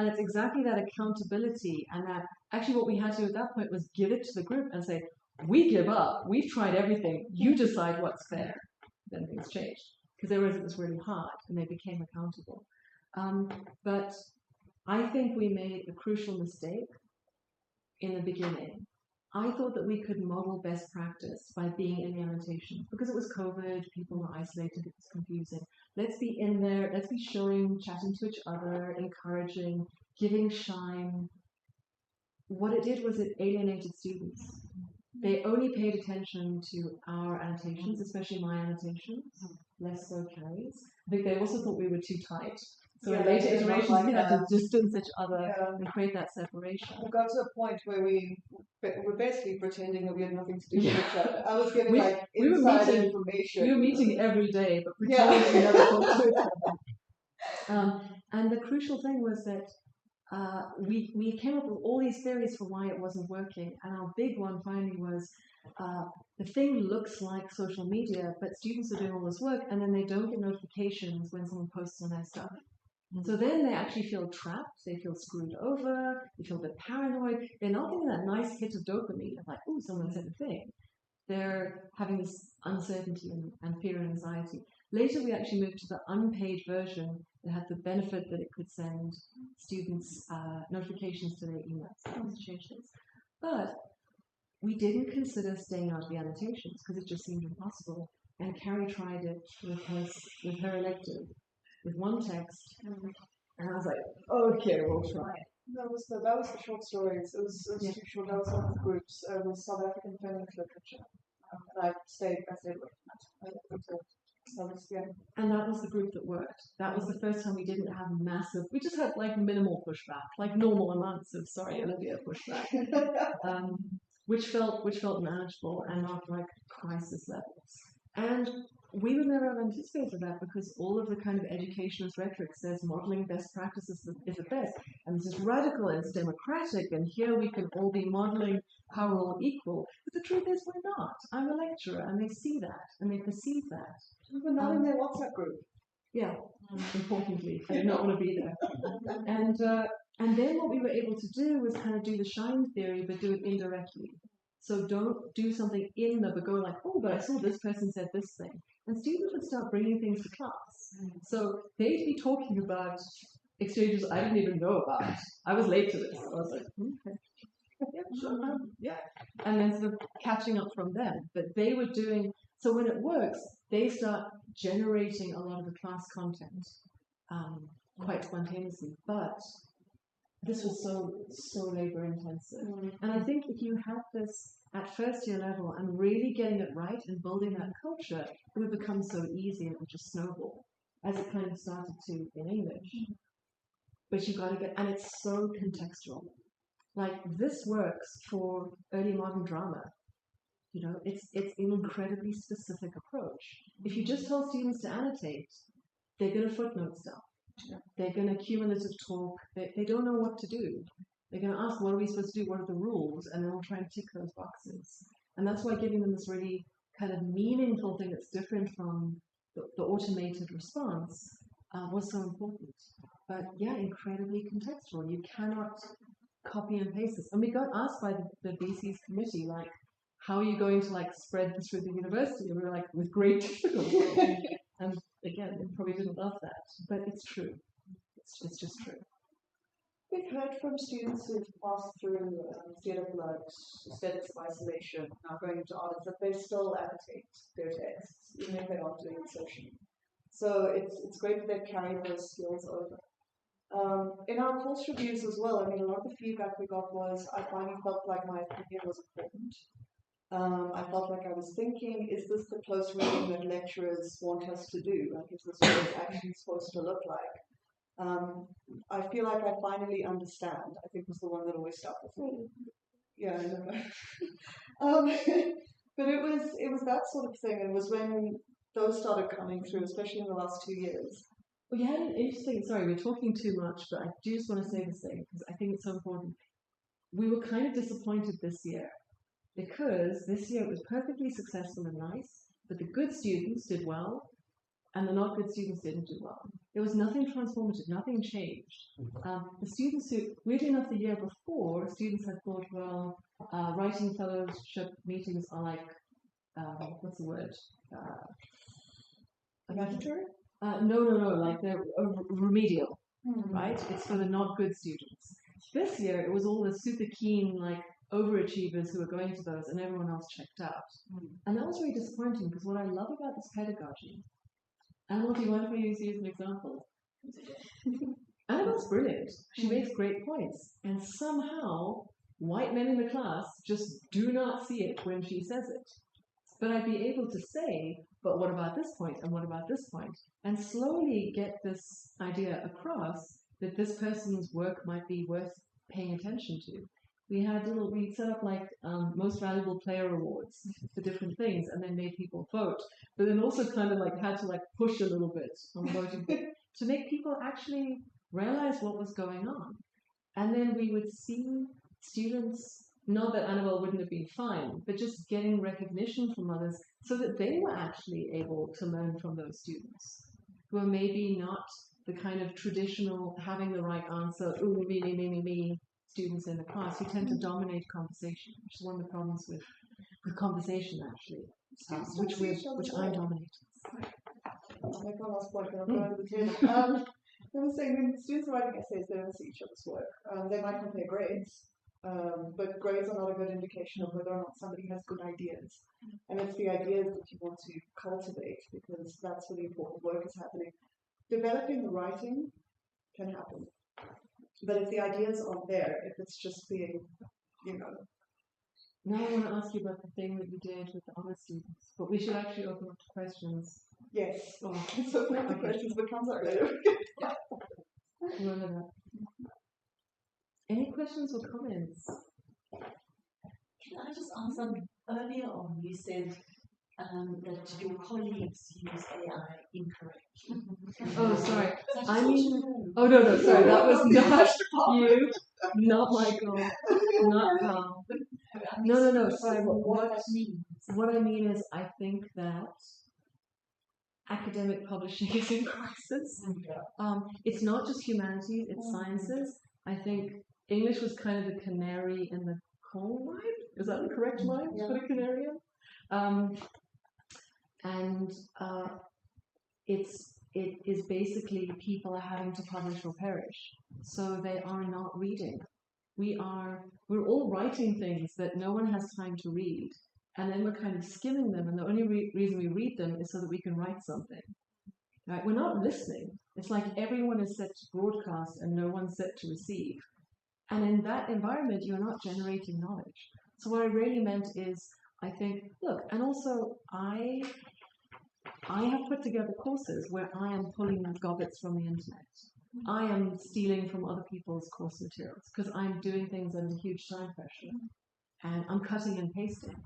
it's exactly that accountability, and that actually what we had to do at that point was give it to the group and say, we give up, we've tried everything, you decide what's fair. Then things changed, because they realized it was really hard, and they became accountable. But I think we made a crucial mistake in the beginning. I thought that we could model best practice by being in the annotations. Because it was COVID, people were isolated, it was confusing. Let's be in there, let's be showing, chatting to each other, encouraging, giving shine. What it did was it alienated students. They only paid attention to our annotations, especially my annotations, less so Carrie's. I think they also thought we were too tight. So in later iterations, we had to distance each other and create that separation. We got to a point where we were basically pretending that we had nothing to do with each other. I was getting inside information. We were meeting every day, but pretending we never talked to each other. And the crucial thing was that we came up with all these theories for why it wasn't working, and our big one finally was the thing looks like social media, but students are doing all this work and then they don't get notifications when someone posts on their stuff. So then they actually feel trapped, they feel screwed over, they feel a bit paranoid. They're not getting that nice hit of dopamine of like, oh, someone said a thing. They're having this uncertainty and fear and anxiety. Later, we actually moved to the unpaid version that had the benefit that it could send students notifications to their emails. That was change things. But we didn't consider staying out of the annotations because it just seemed impossible. And Carrie tried it with her elective, with one text, and I was like, okay, we'll try it. That was the short stories. It was too short. That was one of the groups. It was South African feminist literature, and I stayed with that. And that was the group that worked. That was the first time we didn't have massive. We just had like minimal pushback, like normal amounts of sorry, Olivia pushback, which felt manageable and not like crisis levels. And we would never have anticipated that because all of the kind of educationist rhetoric says modeling best practices is the best, and this is radical and it's democratic, and here we can all be modeling how we're all equal. But the truth is we're not. I'm a lecturer, and they see that and they perceive that. We're not in their WhatsApp group. Yeah, importantly, I did not want to be there. And then what we were able to do was kind of do the shine theory, but do it indirectly. So don't do something in the, but go like, oh, but I saw this person said this thing. And students would start bringing things to class. So they'd be talking about exchanges I didn't even know about. I was late to this. I was like, okay. Yeah, sure. Yeah. And then sort of catching up from them. But they were doing, so when it works, they start generating a lot of the class content quite spontaneously. But this was so labor intensive. And I think if you had this at first year level and really getting it right and building that culture, it would become so easy and it would just snowball, as it kind of started to in English. but you've got to get, and it's so contextual. Like this works for early modern drama. It's an incredibly specific approach. If you just tell students to annotate, they're going to footnote stuff. They're going to cumulative talk. They don't know what to do. They're going to ask, what are we supposed to do? What are the rules? And then we'll try and tick those boxes. And that's why giving them this really kind of meaningful thing that's different from the automated response was so important. But yeah, incredibly contextual. You cannot copy and paste this. And we got asked by the VC's committee, like, how are you going to like spread this through the university? And we were like, with great difficulty. And again, they probably didn't love that, but it's true. It's just true. We've heard from students who've passed through state of blood, status of isolation, now going into artists, that they still annotate their texts, even if they're not doing insertion. So it's great that they've carried those skills over. In our course reviews as well, I mean, a lot of the feedback we got was, I finally felt like my opinion was important. I felt like I was thinking, is this the close reading that lecturers want us to do? Like, is this what it's actually supposed to look like? I feel like I finally understand, I think was the one that always stuck with me. Yeah, I know. But it was that sort of thing. It was when those started coming through, especially in the last 2 years. Well, you had an interesting, sorry, we're talking too much, but I do just want to say this thing, because I think it's so important. We were kind of disappointed this year, because this year it was perfectly successful and nice, but the good students did well, and the not good students didn't do well. There was nothing transformative, nothing changed. The students who, weirdly enough, the year before, students had thought, well, writing fellowship meetings are like, what's the word? Mandatory? No, like they're remedial, right? It's for the not good students. This year, it was all the super keen, like, overachievers who were going to those, and everyone else checked out. And that was really disappointing, because what I love about this pedagogy, Annabelle, do you mind if I use you as an example? Annabelle's brilliant. She makes great points. And somehow, white men in the class just do not see it when she says it. But I'd be able to say, but what about this point, and what about this point? And slowly get this idea across that this person's work might be worth paying attention to. We set up like most valuable player awards for different things, and then made people vote. But then also kind of like had to like push a little bit on voting to make people actually realize what was going on. And then we would see students, not that Annabelle wouldn't have been fine, but just getting recognition from others so that they were actually able to learn from those students who are maybe not the kind of traditional having the right answer, ooh, me, students in the class who tend to dominate conversation, which is one of the problems with conversation, actually, which I dominate. I'll make one last point, and I'll go over the table. I was saying, when students are writing essays, they don't see each other's work. They might compare grades, but grades are not a good indication of whether or not somebody has good ideas. And it's the ideas that you want to cultivate, because that's where the important work is happening. Developing the writing can happen. But if the ideas aren't there, if it's just being, Now I want to ask you about the thing that you did with the other students, but we should actually open up to questions. Yes. Oh. So open up to questions, but comes out later. Remember that. Any questions or comments? Can I just ask something? Earlier on, you said that your colleagues use AI incorrectly. Oh, sorry. I mean, oh no, sorry, that was not you, not Michael, not Carl. No, sorry. What I mean is, I think that academic publishing is in crisis. It's not just humanities, it's sciences. I think English was kind of the canary in the coal mine. Is that the correct line to put a canary in? It is basically people are having to publish or perish, so they are not reading. We're all writing things that no one has time to read, and then we're kind of skimming them, and the only reason we read them is so that we can write something. Right? We're not listening. It's like everyone is set to broadcast and no one's set to receive. And in that environment, you're not generating knowledge. So what I really meant is, I think, look, and also I have put together courses where I am pulling gobbets from the internet. I am stealing from other people's course materials because I'm doing things under huge time pressure and I'm cutting and pasting.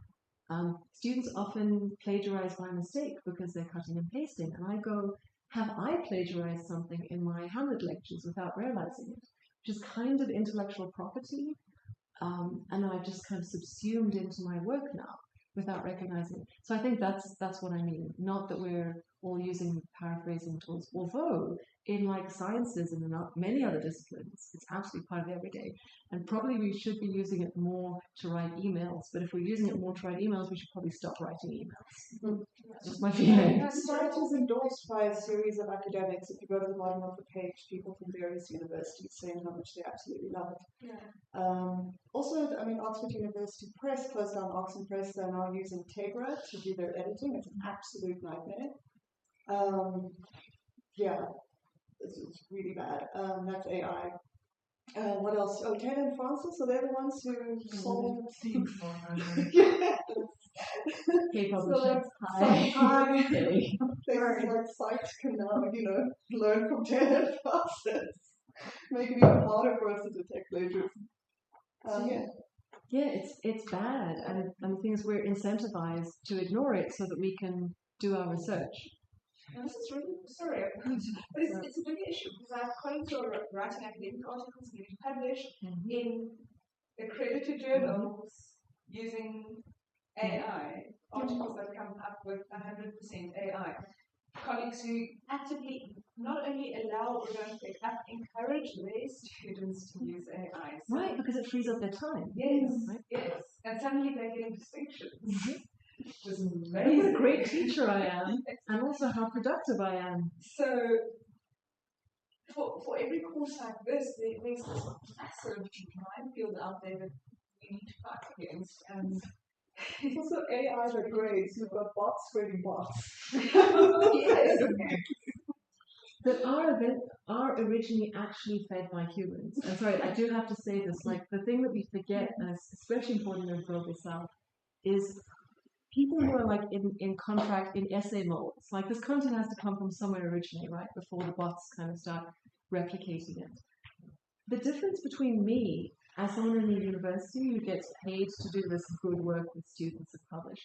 Students often plagiarize by mistake because they're cutting and pasting, and I go, have I plagiarized something in my Hamlet lectures without realizing it, which is kind of intellectual property, and I've just kind of subsumed into my work now without recognizing it. So I think that's what I mean. Not that we're all using paraphrasing tools, although in like sciences and in many other disciplines, it's absolutely part of everyday. And probably we should be using it more to write emails. But if we're using it more to write emails, we should probably stop writing emails. That's just my feeling. Site is endorsed by a series of academics. If you go to the bottom of the page, people from various universities saying how much they absolutely love it. Yeah. Also, I mean, Oxford University Press closed down Oxford Press. They're now using Tegra to do their editing. It's an absolute nightmare. Yeah, it's really bad. That's AI. What else? Oh, Ted and Francis, so they're the ones who solved K-publishers. Hi. Things like Site can now, learn from Ted and Francis. Make it even harder for us to detect plagiarism. Yeah, it's bad, and the thing is we're incentivized to ignore it so that we can do our research. And this is really, sorry, but it's a big issue because I have colleagues who are writing academic articles getting published in accredited journals using AI, articles that come up with 100% AI. Colleagues who actively not only allow or don't pick up, encourage their students to use AI. So Right, because it frees up their time. yes, right? yes. And suddenly they're getting distinctions. Which is What amazing. a great teacher I am, and also how productive I am. So, for every course like this, there's this massive minefield out there that we need to fight against. And It's also AI that grades. You've got bots grading bots. yes. That are originally actually fed by humans. And sorry, I do have to say this, like the thing that we forget, and it's especially important in the Global South, is people who are like in contract, in essay molds. Like this content has to come from somewhere originally, right? Before the bots kind of start replicating it. The difference between me as someone in the university who gets paid to do this good work with students and publish,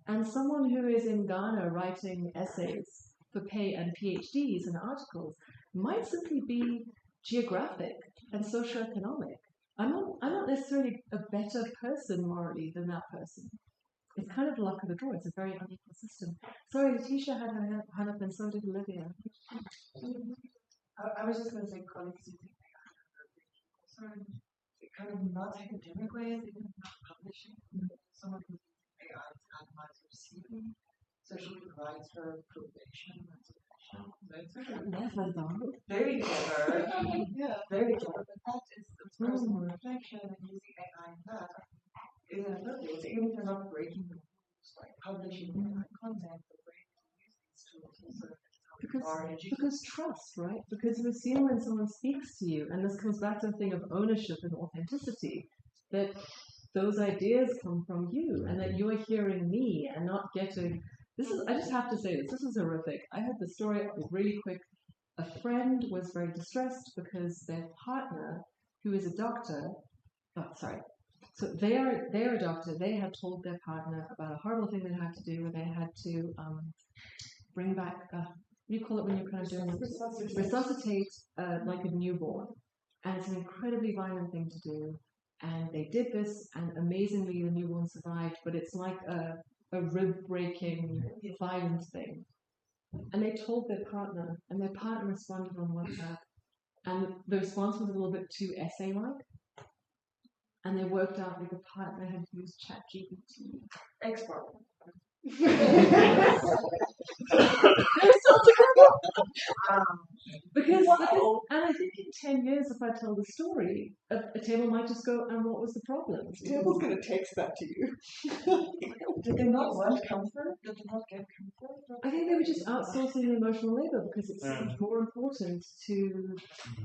and someone who is in Ghana writing essays for pay and PhDs and articles might simply be geographic and socioeconomic. I'm not necessarily a better person morally than that person. It's kind of luck of the draw. It's a very unequal system. Sorry, Letitia had her hand up and so did Olivia. I was just going to say colleagues using AI are kind of not academic ways, even not publishing. Someone who's using AI to analyze receiving, so she provides her probation and supervision. Never though. Very clever. Yeah, very clever. But that is personal reflection and using AI in that is inappropriate. So even if you're not breaking the rules, like publishing AI content, the way you use these tools also because trust, right? Because you assume when someone speaks to you, and this comes back to the thing of ownership and authenticity, that those ideas come from you, and that you're hearing me and not getting. I just have to say this is horrific. I heard the story really quick. A friend was very distressed because their partner, who is a doctor, so they're a doctor. They had told their partner about a horrible thing they had to do, where they had to bring back. What do you call it when you're kind of doing resuscitate like a newborn, and it's an incredibly violent thing to do. And they did this, and amazingly, the newborn survived. But it's like a rib-breaking, violent thing. And they told their partner, and their partner responded on WhatsApp, and the response was a little bit too essay-like. And they worked out that the partner had used ChatGPT. Expert. Because, and I think in 10 years, if I tell the story, a table might just go, and what was the problem? The table's going to text that to you. Did they not want comfort? Did they not get comfort? I think they were just outsourcing the emotional labor because it seemed more important to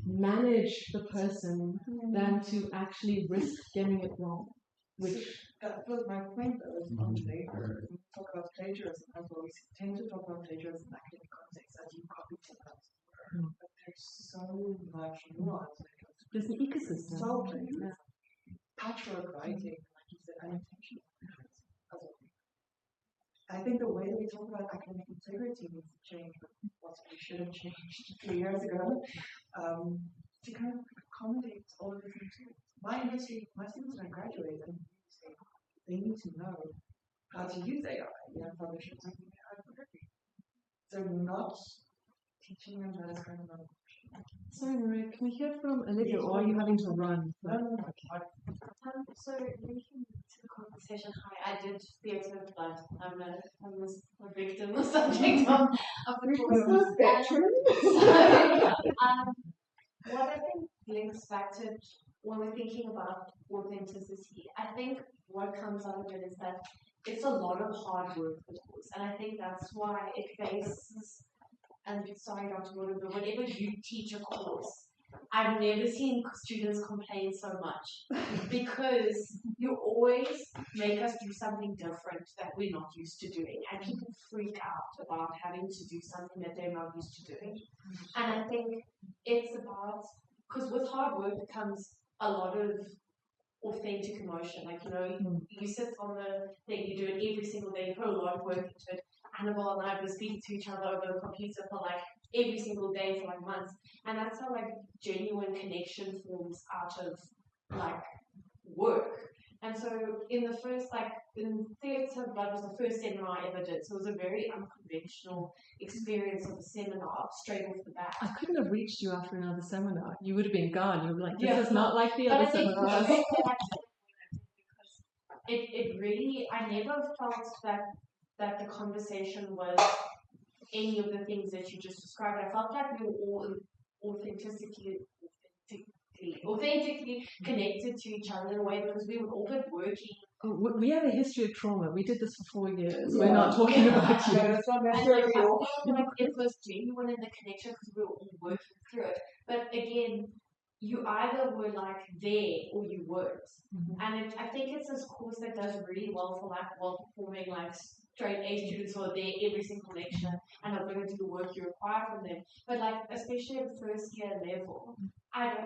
manage the person than to actually risk getting it wrong. Which that was my point though, is on labor. We talk about plagiarism as well. We tend to talk about plagiarism in academic context as you copy someone's work. But there's so much nuance when it comes to There's an ecosystem. solving Yeah. patchwork writing, like you said, unintentional puzzle. I think the way that we talk about academic integrity needs to change, but possibly should have changed 3 years ago, to kind of accommodate all of these new tools. My university, my students when I graduate, and they need to know how to use AI. Publishing something AI for everything. So not teaching them that is kind of a Sorry, Maria, can we hear from Olivia, or are you having to run? So linking to the conversation, hi, I did theatre of blood. I'm a victim, a subject of the course. What I think links back to when we're thinking about authenticity, I think what comes out of it is that it's a lot of hard work, of course, and I think that's why it faces. And sorry, Dr. Wood, but whenever you teach a course, I've never seen students complain so much because you always make us do something different that we're not used to doing, and people freak out about having to do something that they're not used to doing. And I think it's about, because with hard work comes a lot of authentic emotion. Like, you sit on the thing, you do it every single day, you put a lot of work into it. Annabelle and I have been speaking to each other over the computer for like every single day for like months. And that's how like genuine connection forms out of like work. And so in the first, like, in theatre of blood was the first seminar I ever did. So it was a very unconventional experience of a seminar straight off the bat. I couldn't have reached you after another seminar. You would have been gone. You would be like, this is not like the other seminars. It really, I never felt that the conversation was any of the things that you just described. I felt like we were all authentically connected to each other in a way because we were all good working. We have a history of trauma. We did this for 4 years. Yeah. We're not talking about you. No, it's not necessarily I feel like it was genuine in the connection because we were all working through it. But again, you either were like there or you weren't. Mm-hmm. And I think it's this course that does really well for like well-performing like straight A students who are there every single lecture and are going to do the work you require from them. But like especially at first year level,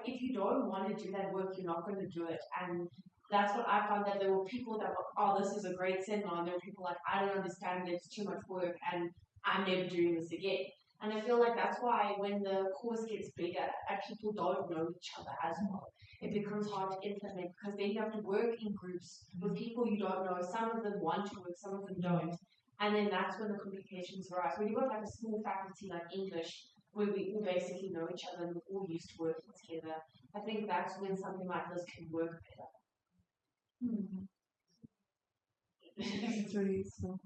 if you don't want to do that work, you're not going to do it. And that's what I found, that there were people that were, oh, this is a great seminar, and there were people like, I don't understand, it's too much work and I'm never doing this again. And I feel like that's why when the course gets bigger and people don't know each other as well, it becomes hard to implement because then you have to work in groups with people you don't know. Some of them want to work, some of them don't. And then that's when the complications arise. When you've got like a small faculty like English, where we all basically know each other and we're all used to working together, I think that's when something like this can work better. It's really useful.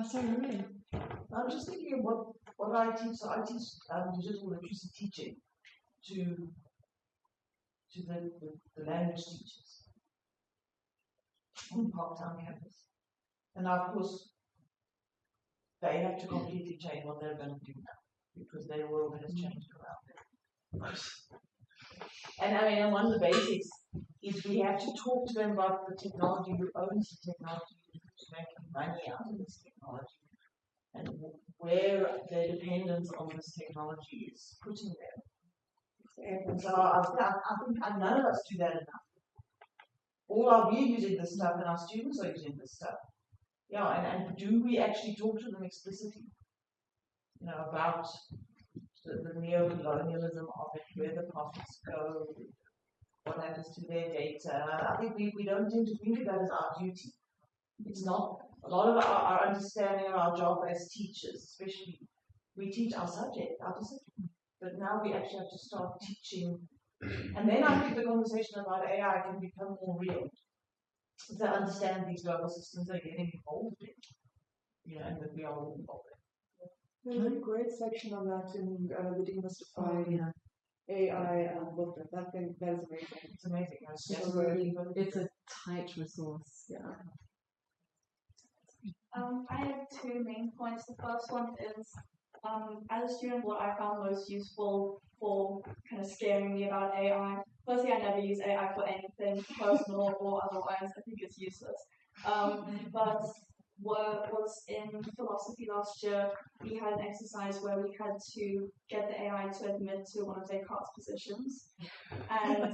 Sorry, Marie. I'm just thinking of what I teach. So I teach digital literacy teaching to the language teachers on Parktown campus. And now, of course, they have to completely change what they're going to do now because their world has changed around them. And I mean, and one of the basics is we have to talk to them about the technology, who owns the technology, who's making money out of this technology, and where their dependence on this technology is putting them. And so I think none of us do that enough. All are we using this stuff, and our students are using this stuff. Yeah, and do we actually talk to them explicitly? About the neo-colonialism of it, where the profits go, what happens to their data. I think we don't tend to think of that as our duty. It's not. A lot of our understanding of our job as teachers, especially, we teach our subject, our discipline. But now we actually have to start teaching. And then I think the conversation about AI can become more real. To understand these global systems are getting involved in, and that we are all involved in. There's a great section on that in the Demystifying AI book. That is amazing. It's amazing. It's a tight resource. Yeah. I have two main points. The first one is, as a student, what I found most useful for kind of scaring me about AI. Firstly, I never use AI for anything personal or otherwise. I think it's useless. But was in philosophy last year. We had an exercise where we had to get the AI to admit to one of Descartes' positions, and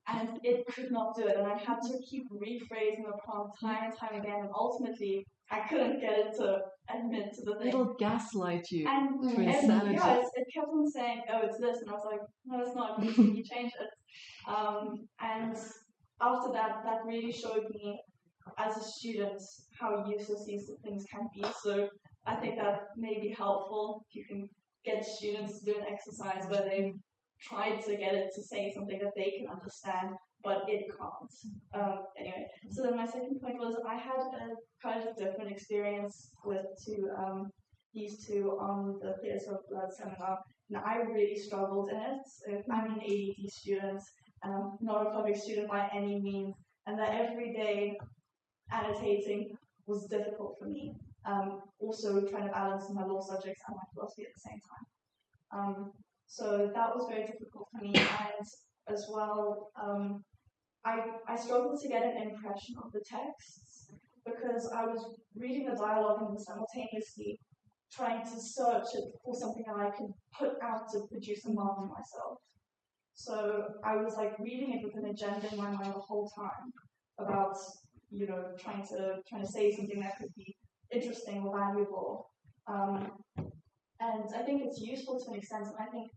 and it could not do it, and I had to keep rephrasing the prompt time and time again, and ultimately I couldn't get it to admit to the thing. It'll gaslight you And to insanity. yeah, it kept on saying, "Oh, it's this," and I was like, "No, it's not. Please, can you change it?" And after that, that really showed me, as a student, how useless these things can be. So I think that may be helpful if you can get students to do an exercise where they try to get it to say something that they can understand, but it can't. Anyway, so then my second point was I had a kind of different experience with these two on the Theatre of Blood seminar, and I really struggled in it. I'm an ADD student, not a public student by any means, and that every day annotating was difficult for me. Also trying to balance my law subjects and my philosophy at the same time. So that was very difficult for me, and as well, I struggled to get an impression of the texts because I was reading the dialogue and simultaneously trying to search for something that I could put out to produce a mark for myself. So I was like reading it with an agenda in my mind the whole time about, you know, trying to say something that could be interesting or valuable. And I think it's useful to an extent, and I think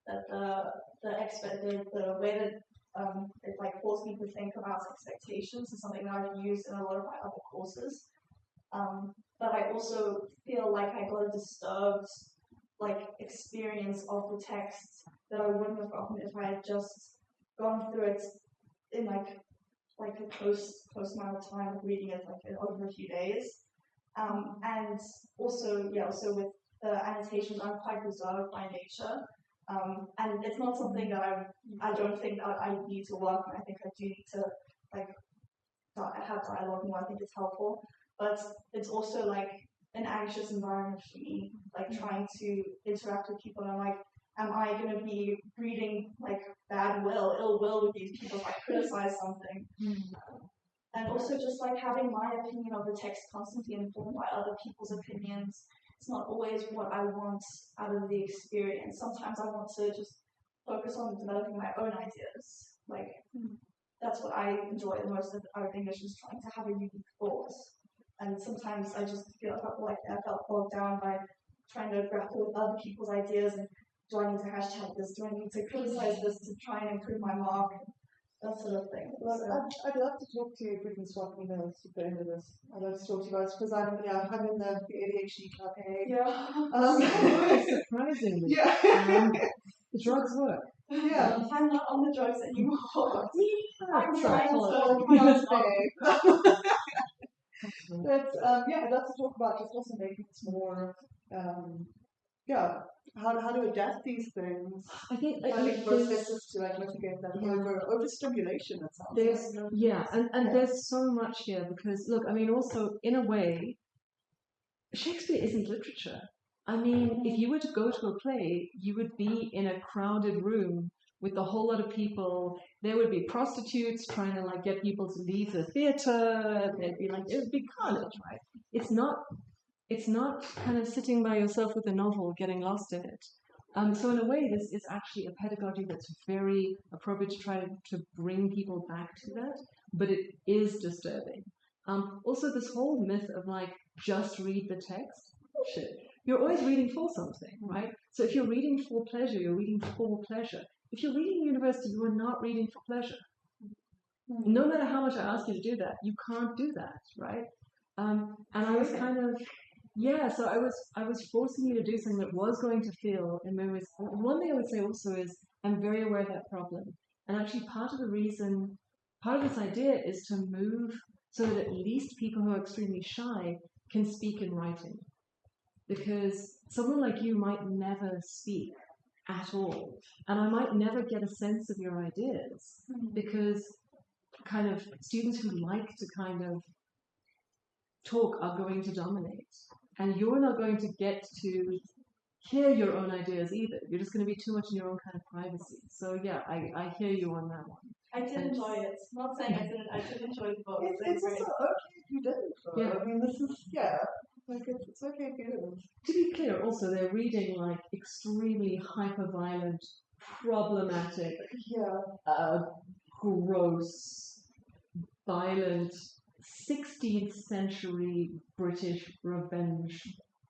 that the way that it like forced me to think about expectations is something that I've used in a lot of my other courses. But I also feel like I got a disturbed like experience of the text that I wouldn't have gotten if I had just gone through it in like a close amount of time of reading it like over a few days. And also with the annotations, I'm quite reserved by nature. And it's not something that I don't think that I need to work on. I think I do need to like have dialogue more. I think it's helpful, but it's also like an anxious environment for me, like trying to interact with people. And I'm like, am I going to be breeding like ill will with these people if I criticize something? And also just like having my opinion of the text constantly informed by other people's opinions. It's not always what I want out of the experience. Sometimes I want to just focus on developing my own ideas. Like, that's what I enjoy the most of English, is trying to have a unique thought. And sometimes I just feel like I felt bogged down by trying to grapple with other people's ideas, and do I need to hashtag this? Do I need to criticize this to try and improve my mark? That sort of thing. Well, I'd love to talk to you if we can swap emails at the end of this. I'd love to talk to you guys because I'm in the ADHD club. Surprisingly. Yeah. The drugs work. Yeah. I'm not on the drugs anymore. I'm Sorry, trying to stay. But I'd love to talk about just also making this more how to adapt these things. I think processes to like mitigate that overstimulation. It sounds there's like. and there's so much here because look, I mean, also in a way, Shakespeare isn't literature. I mean, if you were to go to a play, you would be in a crowded room with a whole lot of people. There would be prostitutes trying to like get people to leave the theater. There'd be like, it would be carnage, right? It's not kind of sitting by yourself with a novel, getting lost in it. So in a way, this is actually a pedagogy that's very appropriate to try to bring people back to that, but it is disturbing. Also, this whole myth of like, just read the text, bullshit. You're always reading for something, right? So if you're reading for pleasure, you're reading for pleasure. If you're reading university, you are not reading for pleasure. No matter how much I ask you to do that, you can't do that, right? And I was kind of, so I was forcing you to do something that was going to feel in many ways. One thing I would say also is I'm very aware of that problem. And actually part of this idea is to move so that at least people who are extremely shy can speak in writing. Because someone like you might never speak at all. And I might never get a sense of your ideas because kind of students who like to kind of talk are going to dominate. And you're not going to get to hear your own ideas either. You're just going to be too much in your own kind of privacy. So yeah, I hear you on that one. I did enjoy it. Not saying I didn't. I did enjoy the book. It's also okay if you didn't. Though. Yeah. I mean, this is like it's okay if you didn't. To be clear, also they're reading like extremely hyper-violent, problematic, gross, violent 16th century British revenge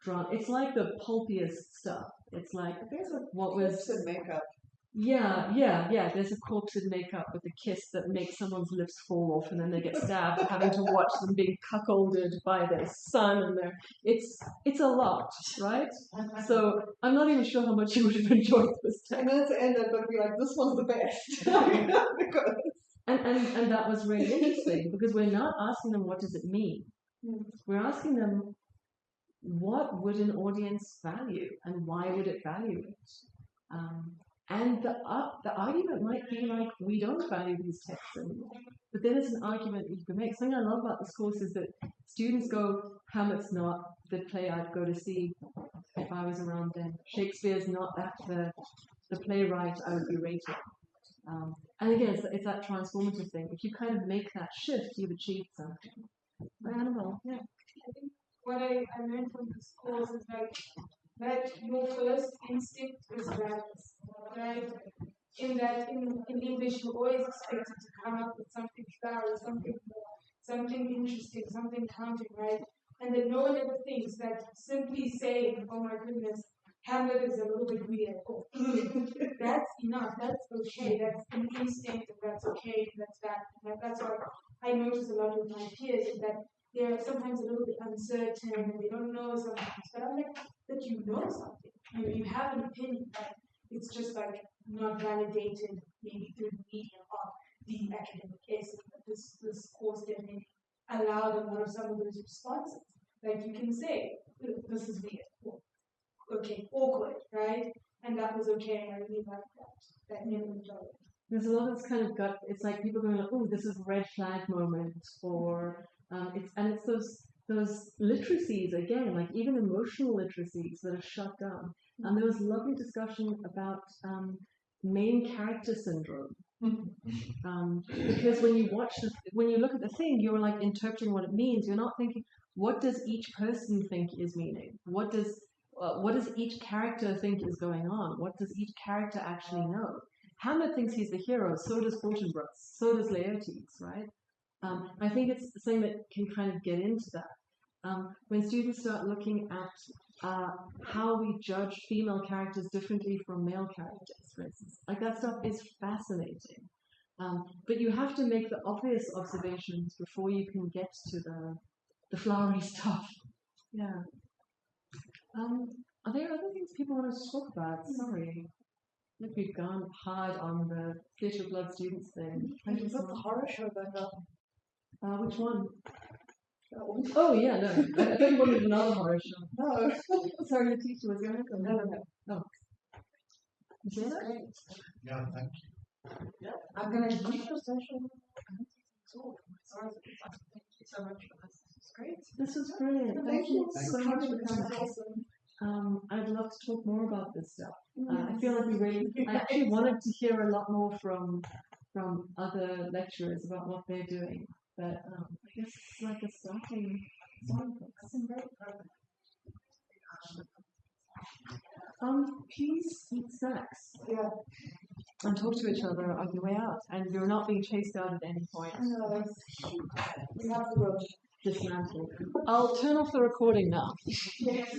drama. It's like the pulpiest stuff. It's like There's a what corpse was in makeup. yeah. There's a corpse in makeup with a kiss that makes someone's lips fall off, and then they get stabbed, having to watch them being cuckolded by their son, and it's a lot, right? So I'm not even sure how much you would have enjoyed this And text. then to end it, but be like, this one's the best. Because And that was really interesting because we're not asking them what does it mean. We're asking them what would an audience value and why would it value it. And the argument might be like, we don't value these texts anymore. But then it's an argument that you can make. Something I love about this course is that students go, Hamlet's not the play I'd go to see if I was around then. Shakespeare's not the playwright I would be rating. And again, it's that transformative thing. If you kind of make that shift, you've achieved something. Annabelle, yeah. I think what I learned from this course is that your first instinct is violence, right? In that, in English, you're always expected to come up with something thorough, something more, something interesting, something counting, right? And that no one ever thinks that simply saying, oh my goodness, Hamlet is a little bit weird. Oh, that's enough. That's okay. That's an instinct, and that's okay. That's that. That's what I notice a lot with my peers is that they're sometimes a little bit uncertain and they don't know sometimes. But I'm like, that you know something. You have an opinion, but it's just like not validated maybe through the medium of the academic essay. But this course definitely allowed a lot of some of those responses. Like you can say, this is weird. Okay, awkward, right? And that was okay. I really liked that never enjoyed it. There's a lot of this kind of gut. It's like people going like, "Oh, this is a red flag moment," or it's those literacies again, like even emotional literacies that are shut down. And there was lovely discussion about main character syndrome. Because when you look at the thing, you're like interpreting what it means. You're not thinking, what does each person think is meaning? What does each character think is going on? What does each character actually know? Hamlet thinks he's the hero, so does Fortinbras, so does Laertes, right? I think it's something that can kind of get into that. When students start looking at how we judge female characters differently from male characters, for instance, like that stuff is fascinating. But you have to make the obvious observations before you can get to the flowery stuff. Yeah. Are there other things people want to talk about? Sorry. I think we've gone hard on the Theatre of Blood students thing. And you've got the horror show back up. Which one? Oh, yeah, no. I thought you wanted another horror show. No. Sorry, the teacher was going to go. No. Oh. You say that? Yeah, thank you. Yeah, I'm going to leave your session. Sorry, thank you so much for this. This was great. This was brilliant. Thank you so much for coming. I'd love to talk more about this stuff. I feel like I actually wanted to hear a lot more from other lecturers about what they're doing. But I guess it's like a starting place. Please eat snacks. Yeah. And talk to each other on your way out. And you're not being chased out at any point. No, we have to go. Dismantle. I'll turn off the recording now. Yes.